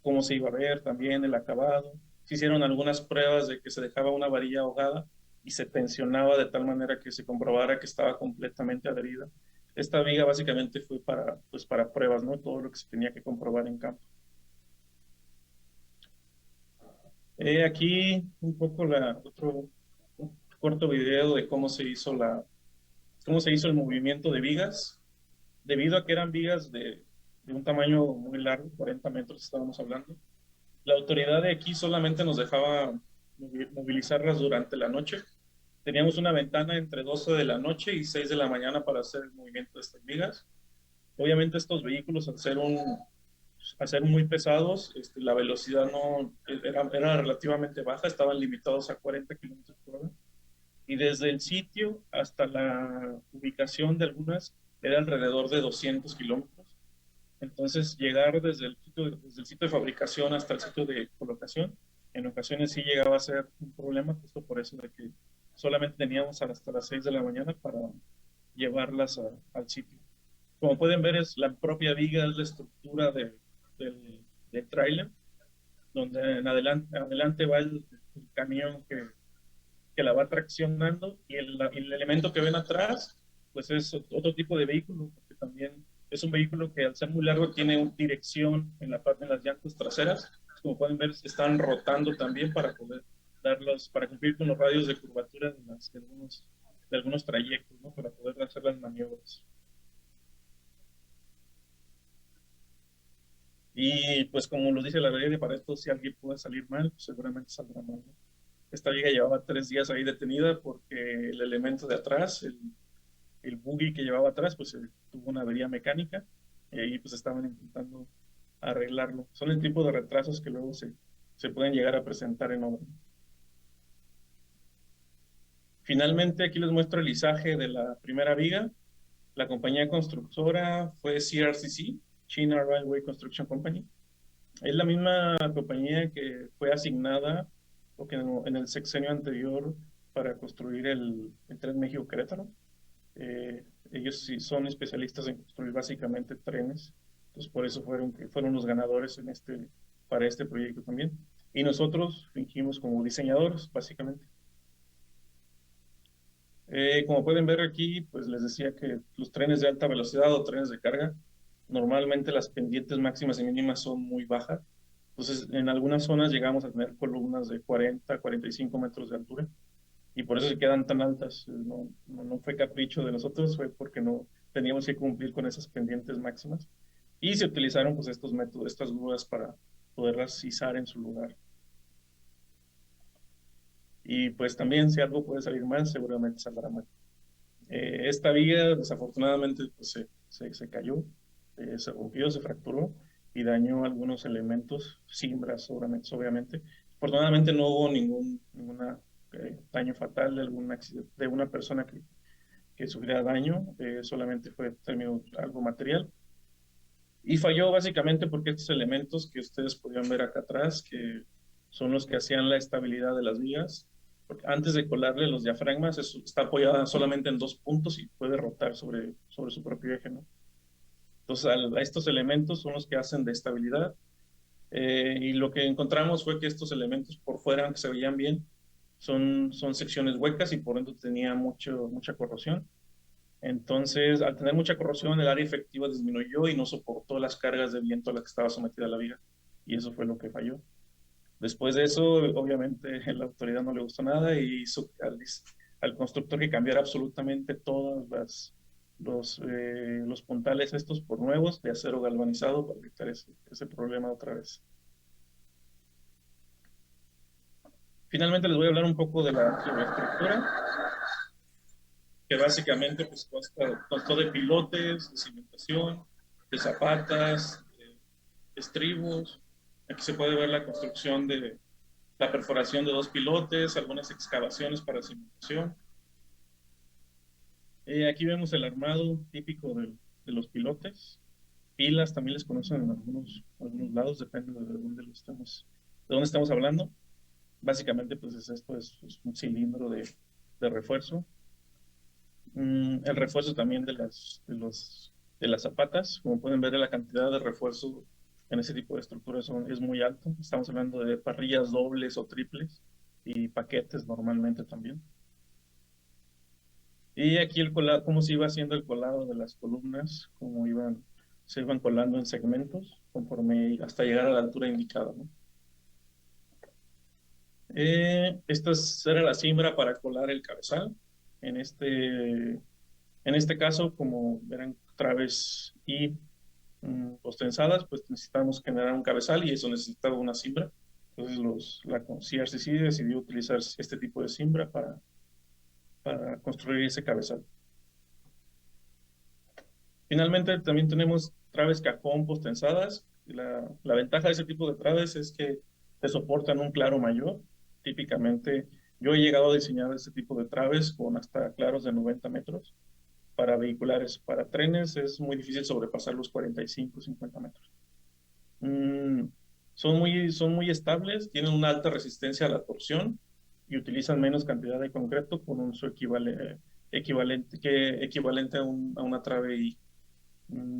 cómo se iba a ver también el acabado. Se hicieron algunas pruebas de que se dejaba una varilla ahogada y se tensionaba de tal manera que se comprobara que estaba completamente adherida. Esta viga básicamente fue para, pues para pruebas, ¿no? Todo lo que se tenía que comprobar en campo. Aquí un poco otro un corto video de cómo se hizo el movimiento de vigas, debido a que eran vigas de un tamaño muy largo, 40 metros estábamos hablando. La autoridad de aquí solamente nos dejaba movilizarlas durante la noche. Teníamos una ventana entre 12 de la noche y 6 de la mañana para hacer el movimiento de estas vigas. Obviamente estos vehículos, al ser muy pesados, la velocidad no era relativamente baja, estaban limitados a 40 kilómetros por hora. Y desde el sitio hasta la ubicación de algunas era alrededor de 200 kilómetros. Entonces, llegar desde el sitio de fabricación hasta el sitio de colocación, en ocasiones sí llegaba a ser un problema, justo por eso de que solamente teníamos hasta las 6 de la mañana para llevarlas al sitio. Como pueden ver, es la propia viga, es la estructura del tráiler, donde adelante va el camión que la va traccionando y el elemento que ven atrás, pues es otro tipo de vehículo, porque también es un vehículo que al ser muy largo tiene una dirección en la parte de las llantas traseras. Como pueden ver, están rotando también para poder para cumplir con los radios de curvatura de algunos trayectos, ¿no? Para poder hacer las maniobras. Y pues como lo dice la ley de Pareto, si alguien puede salir mal, pues seguramente saldrá mal, ¿no? Esta viga llevaba 3 días ahí detenida porque el elemento de atrás, el buggy que llevaba atrás, pues tuvo una avería mecánica y ahí pues estaban intentando arreglarlo. Son el tipo de retrasos que luego se pueden llegar a presentar en obra. Finalmente, aquí les muestro el izaje de la primera viga. La compañía constructora fue CRCC, China Railway Construction Company. Es la misma compañía que fue asignada porque en el sexenio anterior para construir el tren México-Querétaro. Ellos sí son especialistas en construir básicamente trenes, entonces por eso fueron los ganadores para este proyecto también. Y nosotros fingimos como diseñadores, básicamente. Como pueden ver aquí, pues les decía que los trenes de alta velocidad o trenes de carga, normalmente las pendientes máximas y mínimas son muy bajas. Entonces, en algunas zonas llegamos a tener columnas de 40, 45 metros de altura y por eso se quedan tan altas. No fue capricho de nosotros, fue porque no teníamos que cumplir con esas pendientes máximas. Y se utilizaron pues estos métodos, estas grúas para poderlas izar en su lugar. Y pues también si algo puede salir mal, seguramente saldrá mal. Esta viga desafortunadamente pues, se cayó, se rompió, se fracturó y dañó algunos elementos, cimbras obviamente. Afortunadamente no hubo ningún daño fatal de algún accidente, de una persona que sufriera daño, solamente fue algo material. Y falló básicamente porque estos elementos que ustedes podían ver acá atrás, que son los que hacían la estabilidad de las vigas, porque antes de colarle los diafragmas, está apoyada solamente en 2 puntos y puede rotar sobre su propio eje, ¿no? Entonces, a estos elementos son los que hacen de estabilidad. Y lo que encontramos fue que estos elementos por fuera, aunque se veían bien, son secciones huecas y por dentro tenía mucha corrosión. Entonces, al tener mucha corrosión, el área efectiva disminuyó y no soportó las cargas de viento a las que estaba sometida la viga. Y eso fue lo que falló. Después de eso, obviamente, a la autoridad no le gustó nada y hizo al constructor que cambiara absolutamente todos los puntales estos por nuevos de acero galvanizado para evitar ese problema otra vez. Finalmente les voy a hablar un poco de la estructura, que básicamente pues, constó de pilotes, de cimentación, de zapatas, de estribos. Aquí se puede ver la construcción de la perforación de 2 pilotes, algunas excavaciones para cimentación. Aquí vemos el armado típico de los pilotes. pilas también les conocen en algunos lados, depende de dónde estamos hablando. Básicamente, pues es un cilindro de refuerzo. El refuerzo también de las zapatas, como pueden ver, la cantidad de refuerzo en ese tipo de estructuras es muy alto. Estamos hablando de parrillas dobles o triples y paquetes normalmente también. Y aquí el colado, cómo se iba haciendo el colado de las columnas, se iban colando en segmentos conforme hasta llegar a la altura indicada, ¿no? Esta era la cimbra para colar el cabezal. En este caso, como eran traves y postensadas, pues necesitamos generar un cabezal y eso necesitaba una cimbra. Entonces la CRCC decidió utilizar este tipo de cimbra para construir ese cabezal. Finalmente, también tenemos traves cajón postensadas. La ventaja de ese tipo de traves es que te soportan un claro mayor. Típicamente, yo he llegado a diseñar este tipo de traves con hasta claros de 90 metros para vehiculares. Para trenes es muy difícil sobrepasar los 45, 50 metros. Son muy estables, tienen una alta resistencia a la torsión y utilizan menos cantidad de concreto con un uso equivalente a una trave I.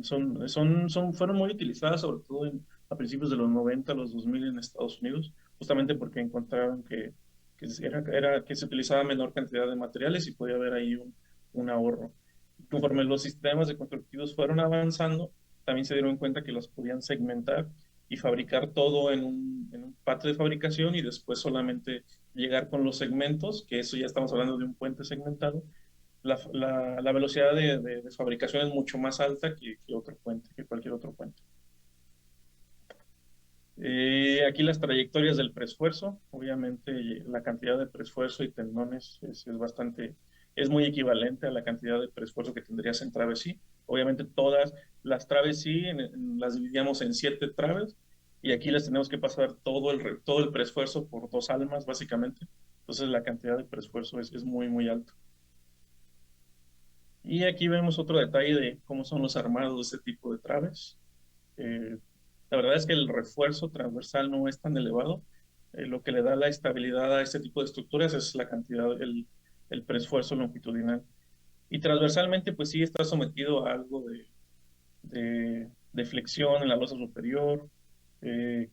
Fueron muy utilizadas, sobre todo a principios de los 90, los 2000 en Estados Unidos, justamente porque encontraron que se utilizaba menor cantidad de materiales y podía haber ahí un ahorro. Conforme los sistemas de constructivos fueron avanzando, también se dieron cuenta que los podían segmentar y fabricar todo en un patio de fabricación y después solamente llegar con los segmentos, que eso ya estamos hablando de un puente segmentado. La velocidad de fabricación es mucho más alta que cualquier otro puente. Aquí las trayectorias del preesfuerzo, obviamente la cantidad de preesfuerzo y tendones es muy equivalente a la cantidad de preesfuerzo que tendrías en traves I. Obviamente todas las traves I las dividíamos en 7 traves y aquí les tenemos que pasar todo el preesfuerzo por 2 almas básicamente. Entonces la cantidad de preesfuerzo es muy, muy alta. Y aquí vemos otro detalle de cómo son los armados de este tipo de traves. La verdad es que el refuerzo transversal no es tan elevado. Lo que le da la estabilidad a este tipo de estructuras es la cantidad, el preesfuerzo longitudinal. Y transversalmente, pues sí está sometido a algo de flexión en la losa superior,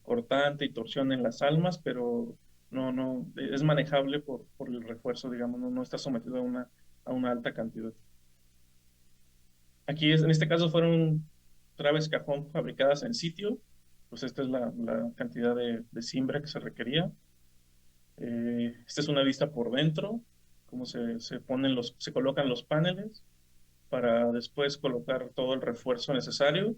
cortante y torsión en las almas, pero no, es manejable por el refuerzo, digamos, no está sometido a una alta cantidad. Aquí en este caso fueron traves cajón fabricadas en sitio, pues esta es la cantidad de cimbra que se requería. Esta es una vista por dentro, cómo se colocan los paneles para después colocar todo el refuerzo necesario,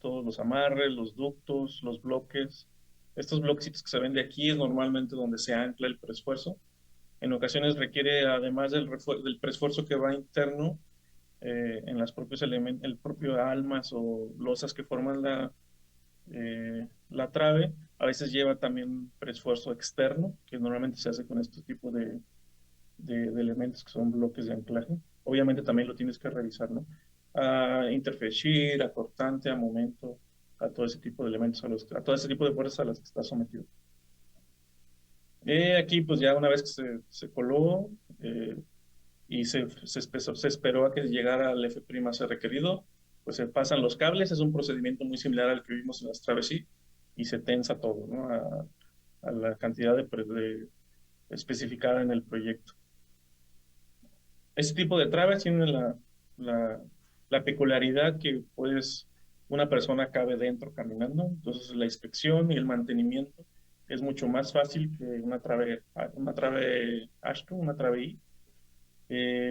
todos los amarres, los ductos, los bloques. Estos bloquecitos que se ven de aquí es normalmente donde se ancla el preesfuerzo. En ocasiones requiere, además del preesfuerzo que va interno, en las propios elementos, el propio almas o losas que forman la trave, a veces lleva también preesfuerzo externo, que normalmente se hace con este tipo de elementos que son bloques de anclaje. Obviamente también lo tienes que revisar, ¿no? A interface shear, a cortante, a momento, a todo ese tipo de elementos, a todo ese tipo de fuerzas a las que está sometido. Aquí, pues ya una vez que se coló, y se esperó a que llegara el F' requerido, pues se pasan los cables, es un procedimiento muy similar al que vimos en las traves I, y se tensa todo, ¿no? A la cantidad especificada en el proyecto. Este tipo de traves tienen la peculiaridad que pues una persona cabe dentro caminando, entonces la inspección y el mantenimiento es mucho más fácil que una trave AASHTO, una trave I,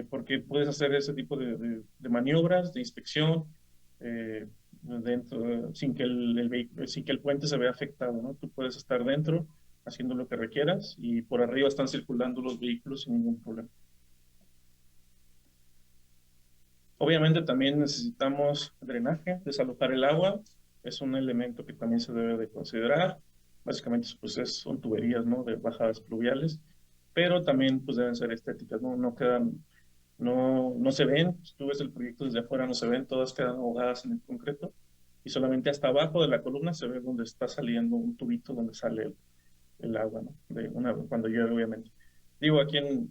porque puedes hacer ese tipo de maniobras, de inspección, sin que el puente se vea afectado, ¿no? Tú puedes estar dentro haciendo lo que requieras y por arriba están circulando los vehículos sin ningún problema. Obviamente también necesitamos drenaje, desalojar el agua, es un elemento que también se debe de considerar. Básicamente pues son tuberías, ¿no? De bajadas pluviales, pero también pues deben ser estéticas, ¿no? No se ven, si tú ves el proyecto desde afuera no se ven, todas quedan ahogadas en el concreto, y solamente hasta abajo de la columna se ve donde está saliendo un tubito donde sale el agua, ¿no? Cuando llueve, obviamente. Digo, aquí en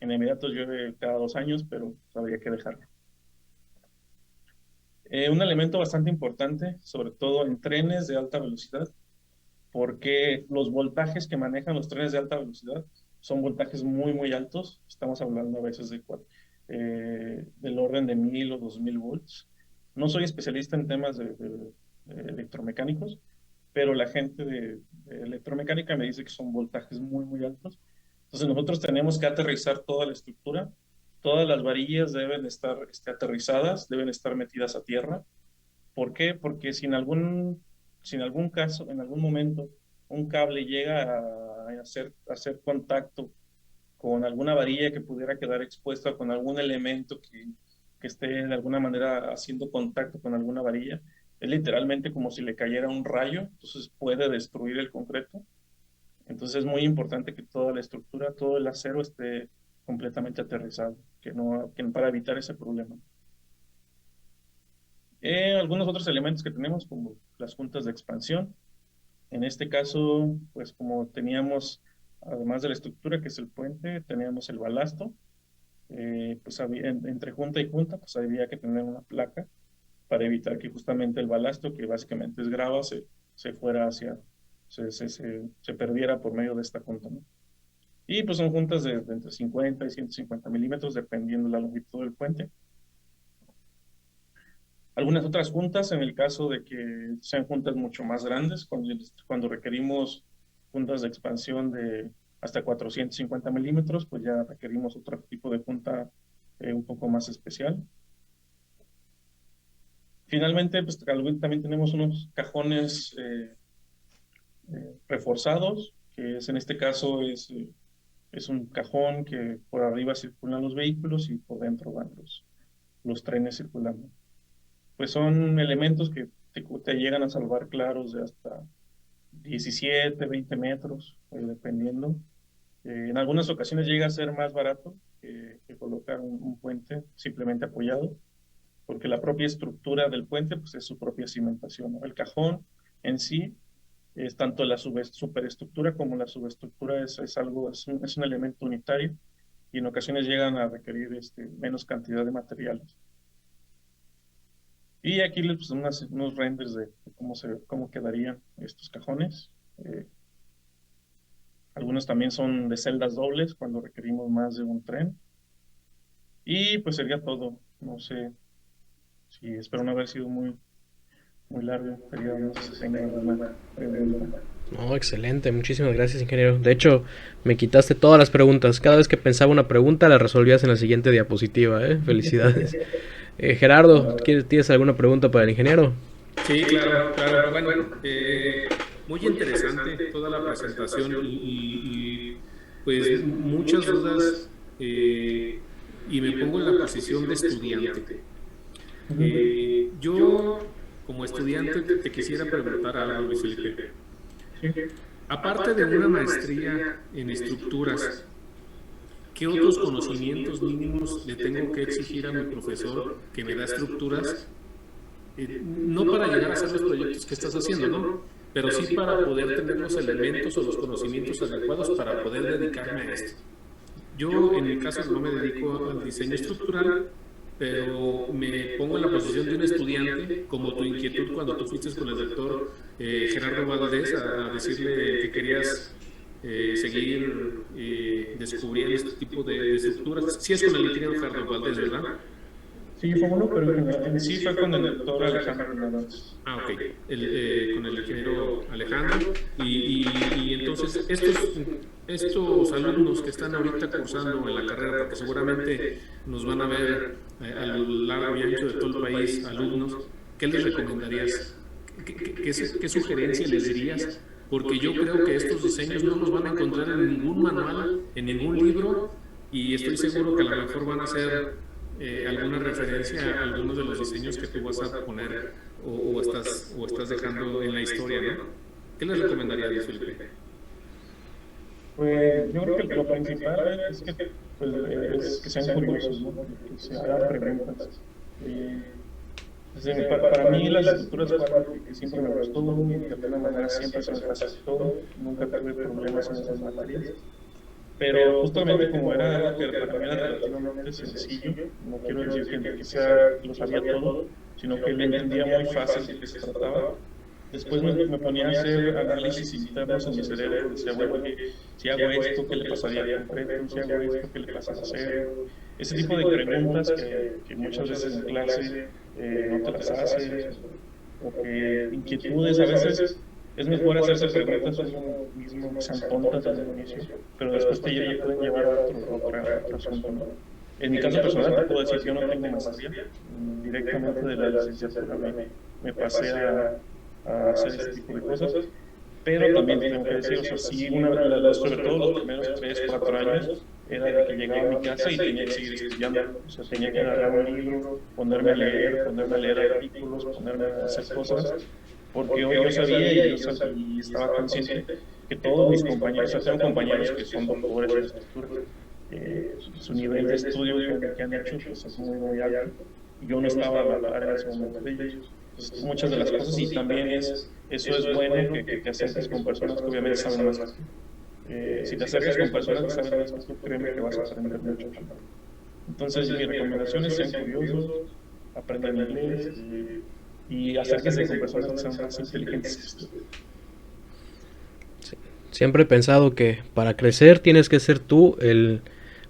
Emiratos llueve cada 2 años, pero habría que dejarlo. Un elemento bastante importante, sobre todo en trenes de alta velocidad, porque los voltajes que manejan los trenes de alta velocidad son voltajes muy, muy altos. Estamos hablando a veces del orden de 1000 o 2000 volts. No soy especialista en temas de electromecánicos, pero la gente de electromecánica me dice que son voltajes muy, muy altos. Entonces nosotros tenemos que aterrizar toda la estructura. Todas las varillas deben estar aterrizadas, deben estar metidas a tierra. ¿Por qué? Porque si en algún caso, en algún momento, un cable llega a hacer contacto con alguna varilla que pudiera quedar expuesta, con algún elemento que esté de alguna manera haciendo contacto con alguna varilla, es literalmente como si le cayera un rayo, entonces puede destruir el concreto. Entonces es muy importante que toda la estructura, todo el acero esté completamente aterrizado, para evitar ese problema. Algunos otros elementos que tenemos, como las juntas de expansión. En este caso, pues como teníamos, además de la estructura que es el puente, teníamos el balasto. Pues entre junta y junta, pues había que tener una placa para evitar que justamente el balasto, que básicamente es grava, se fuera se perdiera por medio de esta junta, ¿no? Y pues son juntas de entre 50 y 150 milímetros, dependiendo de la longitud del puente. Algunas otras juntas, en el caso de que sean juntas mucho más grandes, cuando requerimos juntas de expansión de hasta 450 milímetros, pues ya requerimos otro tipo de junta un poco más especial. Finalmente, pues también tenemos unos cajones reforzados, que en este caso es un cajón que por arriba circulan los vehículos y por dentro van los trenes circulando. Pues son elementos que te llegan a salvar claros de hasta 17, 20 metros, dependiendo. En algunas ocasiones llega a ser más barato que colocar un puente simplemente apoyado, porque la propia estructura del puente pues, es su propia cimentación, ¿no? El cajón en sí es tanto la superestructura como la subestructura es un elemento unitario y en ocasiones llegan a requerir menos cantidad de materiales. Y aquí les puse unos renders de cómo quedarían estos cajones. Algunos también son de celdas dobles cuando requerimos más de un tren. Y pues sería todo. No sé si espero no haber sido muy, muy largo. No sé si tenga alguna pregunta. No, excelente, muchísimas gracias, ingeniero. De hecho, me quitaste todas las preguntas. Cada vez que pensaba una pregunta, la resolvías en la siguiente diapositiva, ¿eh? Felicidades. Gerardo, ¿tienes alguna pregunta para el ingeniero? Sí, claro, claro. Bueno, muy interesante toda la presentación pues muchas dudas y me pongo en la posición de estudiante. Yo, como estudiante, te quisiera preguntar algo, Luis Felipe. Aparte de una maestría en estructuras, ¿qué otros conocimientos mínimos le tengo que exigir a mi profesor que me da estructuras? No para llegar a hacer los proyectos que estás haciendo, ¿no? Pero sí para poder tener los elementos o los conocimientos adecuados para poder dedicarme a esto. Yo, en mi caso, no me dedico al diseño estructural, pero me pongo en la posición de un estudiante, como tu inquietud cuando tú fuiste con el doctor Gerardo Valdés a decirle que querías seguir descubriendo este tipo de estructuras. Sí es con el ingeniero Gerardo Valdés, ¿verdad? Sí, fue uno, pero en sí fue con el doctor Alejandro Hernández. Ah, ok, con el ingeniero Alejandro. Y entonces, estos alumnos que están ahorita cursando en la carrera, porque seguramente nos van a ver a lo largo y ancho de todo el país alumnos, ¿qué les recomendarías? ¿Qué sugerencia les dirías? Porque yo creo que estos diseños no los van a encontrar en ningún manual, en ningún libro, y estoy seguro que a lo mejor van a ser alguna referencia a algunos de los diseños que tú vas a poner o estás dejando en la historia, ¿no? ¿Qué les recomendarías, Felipe? Pues yo creo que lo principal es que sean curiosos, ¿no? Que se hagan preguntas. Para mí las estructuras fue algo que siempre me gustó, y de alguna manera siempre se me facilitó, nunca tuve problemas en esas materias. Pero justamente como era algo que para mí era relativamente sencillo, no quiero decir que lo sabía todo, sino que le entendía muy fácil de qué se trataba. Después me ponía a hacer análisis internos en mi cerebro, decía, bueno, si hago esto, ¿qué le pasaría al concreto? Si hago esto, ¿qué le pasa al acero? Ese tipo de preguntas que muchas veces en clase no te las haces, o que inquietudes a veces. Es mejor hacerse preguntas uno mismo que sean tontas desde el inicio, pero después pueden llevar a otro asunto, ¿no? En mi caso personal te puedo decir que yo no tengo maestría, directamente de la licenciatura me pasé a hacer este tipo de cosas, pero también tengo que decir, o sea, sí, sobre todo los primeros 3, 4 años, era de que llegaba a mi casa y tenía que seguir estudiando, o sea, tenía que agarrar un libro, ponerme a leer artículos, ponerme a hacer cosas, porque hoy yo sabía y estaba consciente que todos mis compañeros, o sea, tengo compañeros que son doctores en estructura, su nivel de estudio que han hecho pues, es muy alto, y yo no estaba a la par en ese momento de ellos. Entonces, muchas de las cosas, y también eso es bueno, que te acerques con personas que obviamente saben más que tú. Si te acercas con personas que saben más que tú, créeme que vas a aprender mucho. Entonces, mi recomendación es sean curiosos, aprendan inglés, y acérquense con personas que sean más inteligentes que ustedes. Siempre he pensado que para crecer tienes que ser tú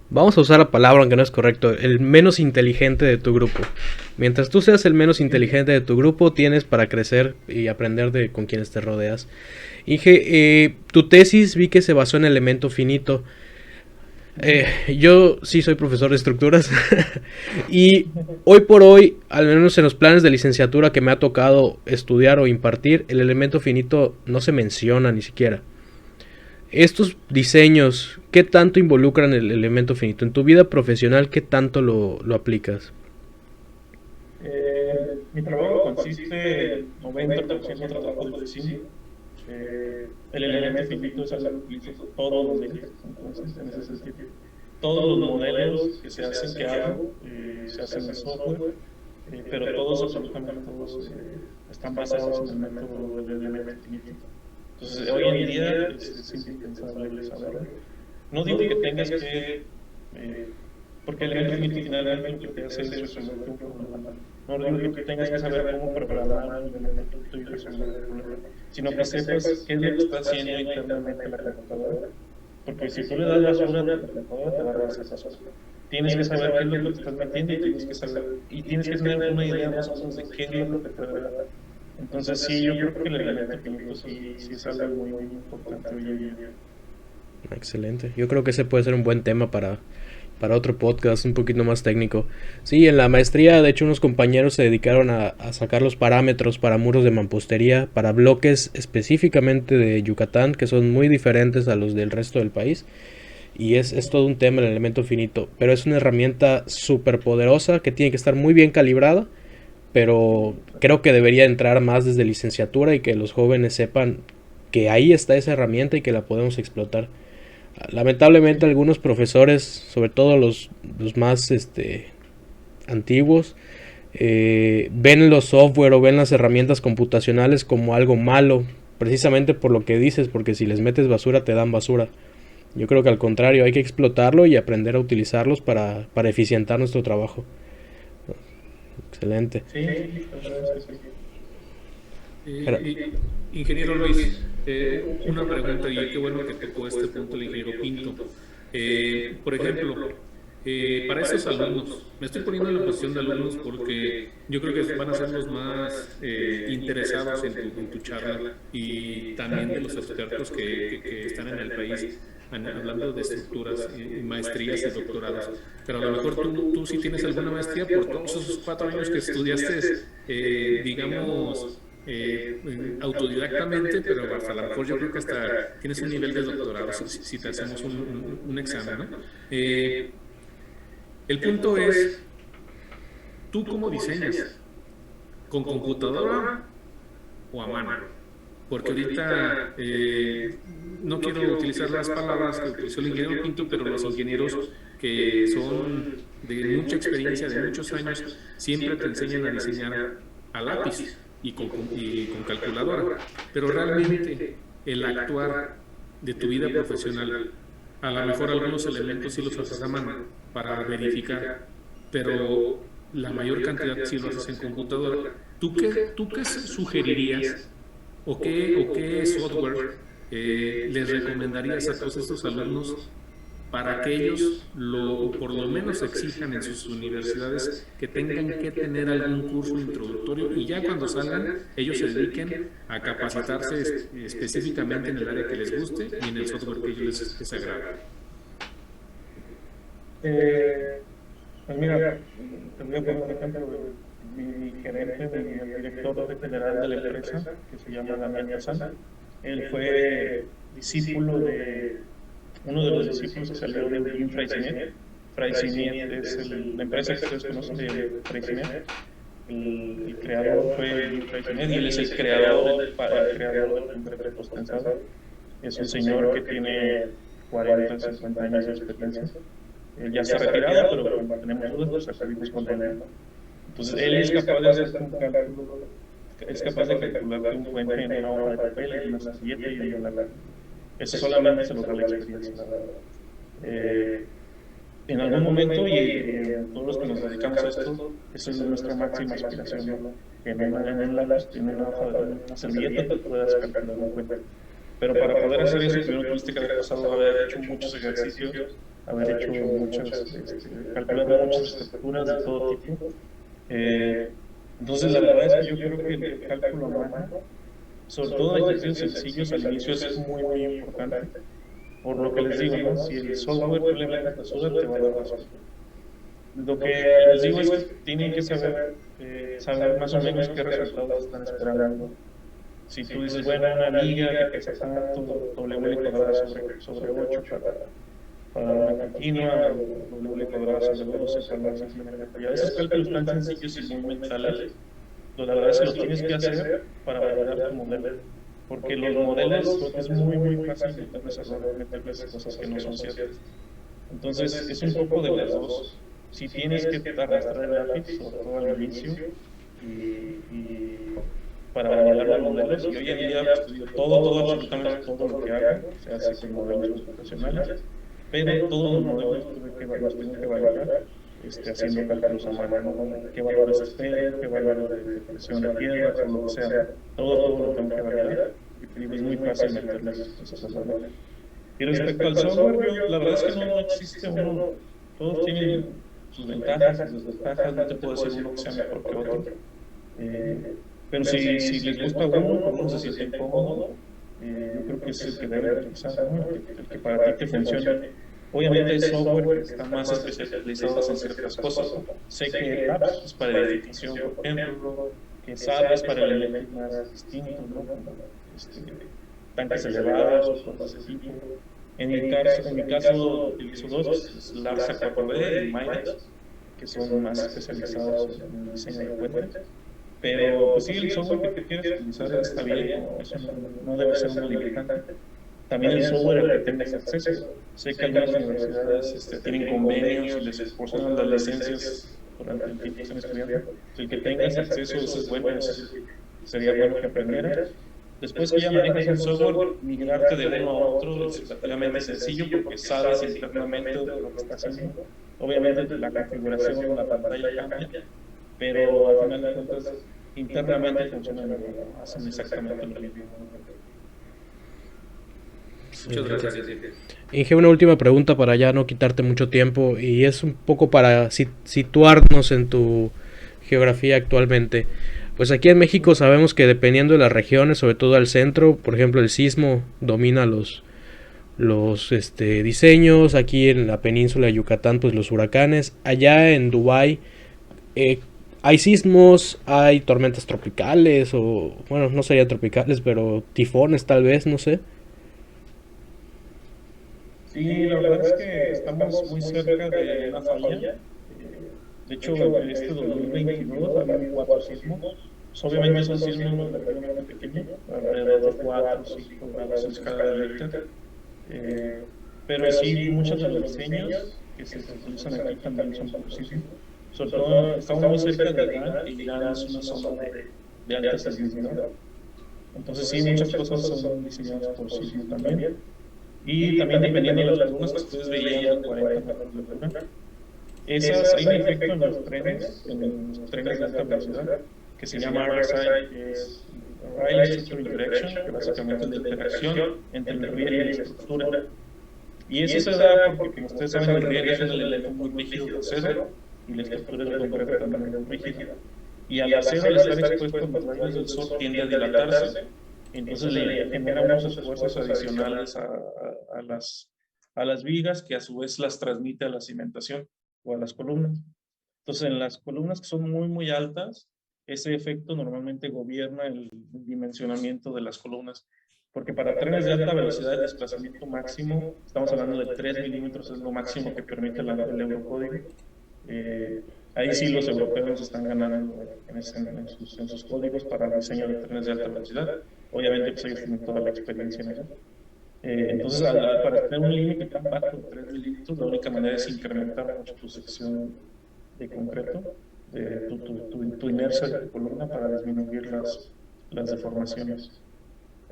vamos a usar la palabra aunque no es correcto, el menos inteligente de tu grupo. Mientras tú seas el menos inteligente de tu grupo, tienes para crecer y aprender con quienes te rodeas. Inge, tu tesis vi que se basó en elemento finito. Yo sí soy profesor de estructuras y hoy por hoy, al menos en los planes de licenciatura que me ha tocado estudiar o impartir, el elemento finito no se menciona ni siquiera. Estos diseños, ¿qué tanto involucran el elemento finito? En tu vida profesional, ¿qué tanto lo aplicas? Mi trabajo consiste en 90% de trabajo de oficina. El elemento finito es algo que utilizo todos los días, entonces en ese sentido. Todos los modelos que se hacen, que hago, se hacen en software, pero todos, absolutamente todos, están basados en el método del elemento finito. Entonces, hoy en día es indispensable saberlo. No digo que tengas que, porque el elemento finito finalmente lo que te hace es resolver un problema. No digo que tengas que saber cómo programar el elemento finito y resolver el problema, sino que sepas qué es lo que está haciendo internamente la computadora. Porque si tú le das basura a la computadora, te va a dar esa basura. Tienes que saber qué es lo que te estás metiendo y tienes que tener una idea más o menos de qué es lo que te puede dar. Entonces sí, yo creo que el elemento finito sí es algo muy importante hoy en día. Excelente. Yo creo que ese puede ser un buen tema para otro podcast un poquito más técnico. Sí, en la maestría, de hecho, unos compañeros se dedicaron a sacar los parámetros para muros de mampostería, para bloques específicamente de Yucatán, que son muy diferentes a los del resto del país. Y es todo un tema el elemento finito. Pero es una herramienta súper poderosa que tiene que estar muy bien calibrada. Pero creo que debería entrar más desde licenciatura y que los jóvenes sepan que ahí está esa herramienta y que la podemos explotar. Lamentablemente algunos profesores, sobre todo los más antiguos, ven los software o ven las herramientas computacionales como algo malo, precisamente por lo que dices, porque si les metes basura te dan basura. Yo creo que al contrario, hay que explotarlo y aprender a utilizarlos para eficientar nuestro trabajo. Excelente. Sí, la verdad es que sí. Ingeniero Luis, una pregunta, y qué bueno que tocó este punto el ingeniero Pinto. Por ejemplo, para esos alumnos, me estoy poniendo en la posición de alumnos porque yo creo que van a ser los más interesados en tu charla, y también de los expertos que están en el país hablando de estructuras, maestrías y doctorados. Pero a lo mejor tú sí tienes alguna maestría por todos esos 4 años que estudiaste, digamos, autodidactamente, pero hasta a lo mejor yo creo que hasta tienes un nivel de doctorado si te hacemos un examen, ¿no? El punto es, ¿tú cómo diseñas? ¿Con computadora o a mano? Porque ahorita no quiero utilizar las palabras que utilizó el ingeniero Pinto, pero los ingenieros que son de mucha experiencia, de muchos años, siempre te enseñan a diseñar a lápiz y con calculadora, pero realmente el actuar de tu vida profesional, a lo mejor algunos elementos sí los haces a mano para verificar, pero la mayor cantidad sí lo haces en computadora. ¿Tú qué sugerirías o qué software les recomendarías a todos estos alumnos para que ellos por lo menos exijan en sus universidades que tengan que tener algún curso introductorio y ya cuando salgan ellos se dediquen a capacitarse específicamente en el área que les guste y en el software que ellos les agrade? Pues mira, te voy a poner un ejemplo. Mi gerente, el director general de la empresa, que se llama Damián Casal, él fue discípulo de uno de los discípulos que salió de Eugene Freycinet. Freycinet es la empresa que ustedes conocen de Freycinet. El creador fue Eugene Freycinet y él es el creador del concreto post-tensado. Es un señor que tiene 40, 50 años de experiencia. Ya está retirado, pero cuando tenemos dudas, pues acudimos con él. Entonces, él es capaz de hacer un cálculo, es capaz de calcular un puente en una hoja de papel, en una servilleta y en una lápiz. Eso solamente se lo da la experiencia. En algún momento, y todos los que nos dedicamos a esto, eso es nuestra máxima aspiración, ¿no? Que en un lápiz, en una hoja, en una servilleta, tú puedas calcular un puente. Pero para poder hacer eso, primero tuviste que haber pasado a haber hecho muchos ejercicios, haber hecho calculado muchas estructuras de todo tipo. Entonces, la verdad es que yo creo que el cálculo a mano, sobre todo ejercicios sencillos, al inicio es muy, muy importante. Por lo que les digo, ¿no? Si el software tú le metes basura, te va a dar basura. Lo que les digo es que tienen que saber más o menos qué resultados están esperando. Si tú dices, bueno, una amiga que pesa tanto, W cuadrada sobre 8 para una continua, W cuadrada sobre 12 para una simple. Esos cálculos tan sencillos y muy mentales, la verdad es que los tienes que hacer para validar tu modelo. Porque los modelos es muy, muy fácil meterles cosas que no son ciertas. Entonces, es un poco de las dos. Si tienes que arrastrar el lápiz, sobre todo al inicio, y para validar los modelos, y hoy en día pues, absolutamente todo lo que haga se hace con modelos computacionales, pero todos los modelos los tengo que validar haciendo cálculos a mano, qué valores espero, qué valores de presión de tierra, o lo que sea, todo lo tengo que validar, y es muy fácil meterles esos valores. Y respecto al software, la verdad es que no existe uno, todos tienen sus ventajas y sus desventajas, no te puedo decir uno que sea mejor que otro. Pero si les gusta uno, por uno se siente incómodo, yo creo que es el que deben utilizar, ¿no? El que para ti te funcione. Obviamente hay software que está más especializado en ciertas cosas. Sé que apps es para edificación, por ejemplo, que sabes para elementos más distintos, ¿no? Tanques elevados o cosas así. En mi caso utilizo dos, Larsa 4D y Midas, que son más especializados en el diseño de puentes. Pero pues sí, el software que quieres utilizar está bien, eso no debe ser una limitante. También el software al que tengas acceso. Sé que algunas universidades tienen convenios y les proporcionan las licencias durante el tiempo que están estudiando. El que tengas acceso, eso es bueno, sería bueno que aprendieras. Después que ya manejas el software, migrarte de uno a otro es relativamente sencillo porque sabes internamente lo que estás haciendo. Obviamente la configuración, la pantalla cambia, pero al final de cuentas internamente funcionan, hacen exactamente lo mismo. Muchas gracias. Inge, una última pregunta para ya no quitarte mucho tiempo y es un poco para situarnos en tu geografía actualmente. Pues aquí en México sabemos que dependiendo de las regiones, sobre todo al centro, por ejemplo el sismo domina los diseños, aquí en la península de Yucatán pues los huracanes, allá en Dubái hay sismos, hay tormentas tropicales o bueno, no serían tropicales, pero tifones tal vez, no sé. Sí, la verdad es que estamos muy cerca de una falla. De hecho, este 2022 había 4 sismos. Obviamente son sismos relativamente pequeños, alrededor de 4 o 5 grados en escala de Richter. Pero sí, muchos de los diseños que se utilizan aquí también son por sismos. Sobre todo, estamos muy cerca de Irán, y Irán es una zona de alta sismicidad. Entonces, sí, muchas cosas son diseñadas por sismo también. Y también dependiendo de las columnas que ustedes veían de 40 metros de altura, hay un efecto en los trenes de alta velocidad, que se llama RSI, que es Rail Structure Interaction, que básicamente es la interacción entre el riel y la estructura. Y eso se da porque, como ustedes saben, el riel es un elemento muy rígido de acero y la estructura de concreto también es muy rígida. Y al acero, al estar expuesto a los rayos del sol, tiende a dilatarse. Entonces le genera unos esfuerzos adicionales a las vigas, que a su vez las transmite a la cimentación o a las columnas. Entonces, en las columnas que son muy, muy altas, ese efecto normalmente gobierna el dimensionamiento de las columnas, porque para trenes de alta velocidad el desplazamiento máximo, estamos hablando de 3 milímetros, es lo máximo que permite el Eurocódigo. Ahí sí los europeos están ganando en sus códigos para el diseño de trenes de alta velocidad. Obviamente, pues ellos tienen toda la experiencia en eso. Entonces, para tener un límite tan bajo de 3 milímetros, la única manera es incrementar mucho tu sección de concreto, tu inercia de tu columna, para disminuir las deformaciones.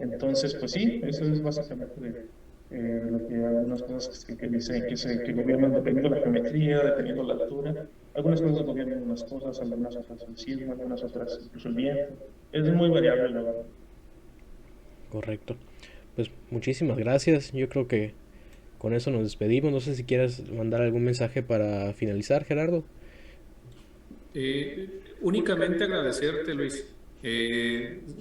Entonces, pues sí, eso es básicamente lo que algunas cosas que dicen que gobiernan dependiendo de la geometría, dependiendo de la altura. Algunas cosas gobiernan unas cosas, algunas otras el sismo, algunas otras incluso el viento. Es muy variable, la verdad. Correcto. Pues muchísimas gracias. Yo creo que con eso nos despedimos. No sé si quieres mandar algún mensaje para finalizar, Gerardo. Únicamente agradecerte, Luis.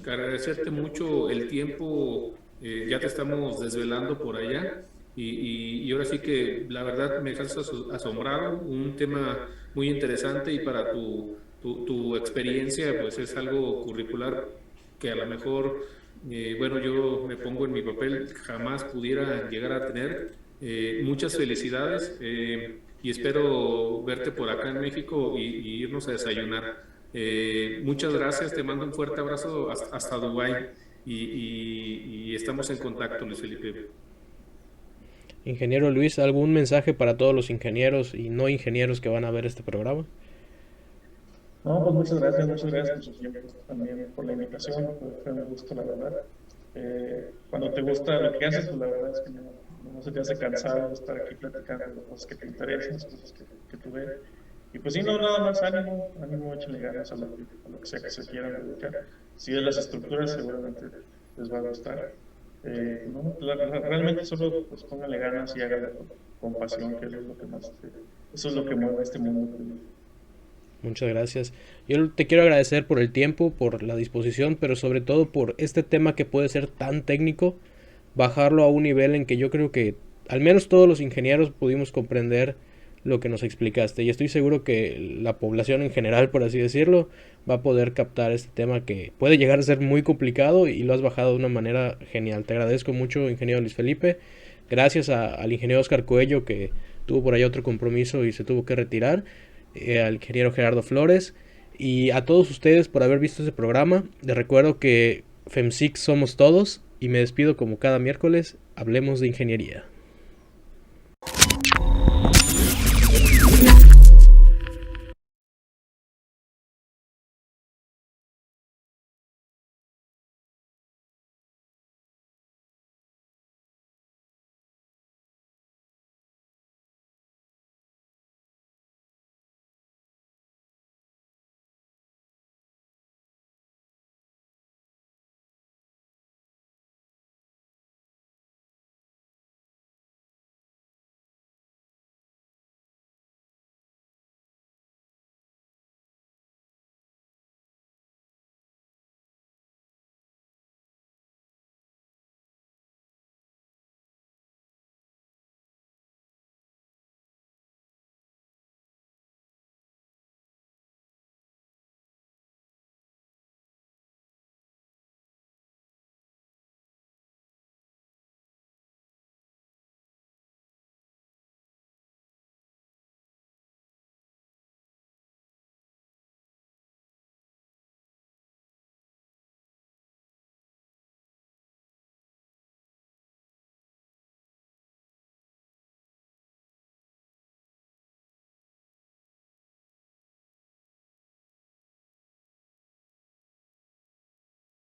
Agradecerte mucho el tiempo. Ya te estamos desvelando por allá. Y ahora sí que la verdad me dejas asombrado. Un tema muy interesante, y para tu experiencia, pues es algo curricular que a lo mejor, bueno, yo me pongo en mi papel, jamás pudiera llegar a tener. Muchas felicidades, y espero verte por acá en México y irnos a desayunar. Muchas gracias, te mando un fuerte abrazo hasta Dubái, y estamos en contacto, Luis Felipe. Ingeniero Luis, ¿algún mensaje para todos los ingenieros y no ingenieros que van a ver este programa? No, pues muchas gracias por su tiempo, también por la invitación, fue un gusto, la verdad. Cuando te gusta lo que haces, pues la verdad es que no se te hace cansado estar aquí platicando de las cosas que te interesan, las cosas que tú ves. Y pues sí, no, nada más ánimo, échale ganas a lo que sea que se quieran dedicar. Si es las estructuras, seguramente les va a gustar. No, realmente solo pues póngale ganas y hágalo con pasión, que eso es lo que más eso es lo que mueve este mundo. Muchas gracias. Yo te quiero agradecer por el tiempo, por la disposición, pero sobre todo por este tema que puede ser tan técnico, bajarlo a un nivel en que yo creo que al menos todos los ingenieros pudimos comprender lo que nos explicaste, y estoy seguro que la población en general, por así decirlo, va a poder captar este tema que puede llegar a ser muy complicado, y lo has bajado de una manera genial. Te agradezco mucho, ingeniero Luis Felipe. Gracias al ingeniero Oscar Coello, que tuvo por ahí otro compromiso y se tuvo que retirar, al ingeniero Gerardo Flores, y a todos ustedes por haber visto este programa. Les recuerdo que FEMSIC somos todos, y me despido como cada miércoles. Hablemos de ingeniería.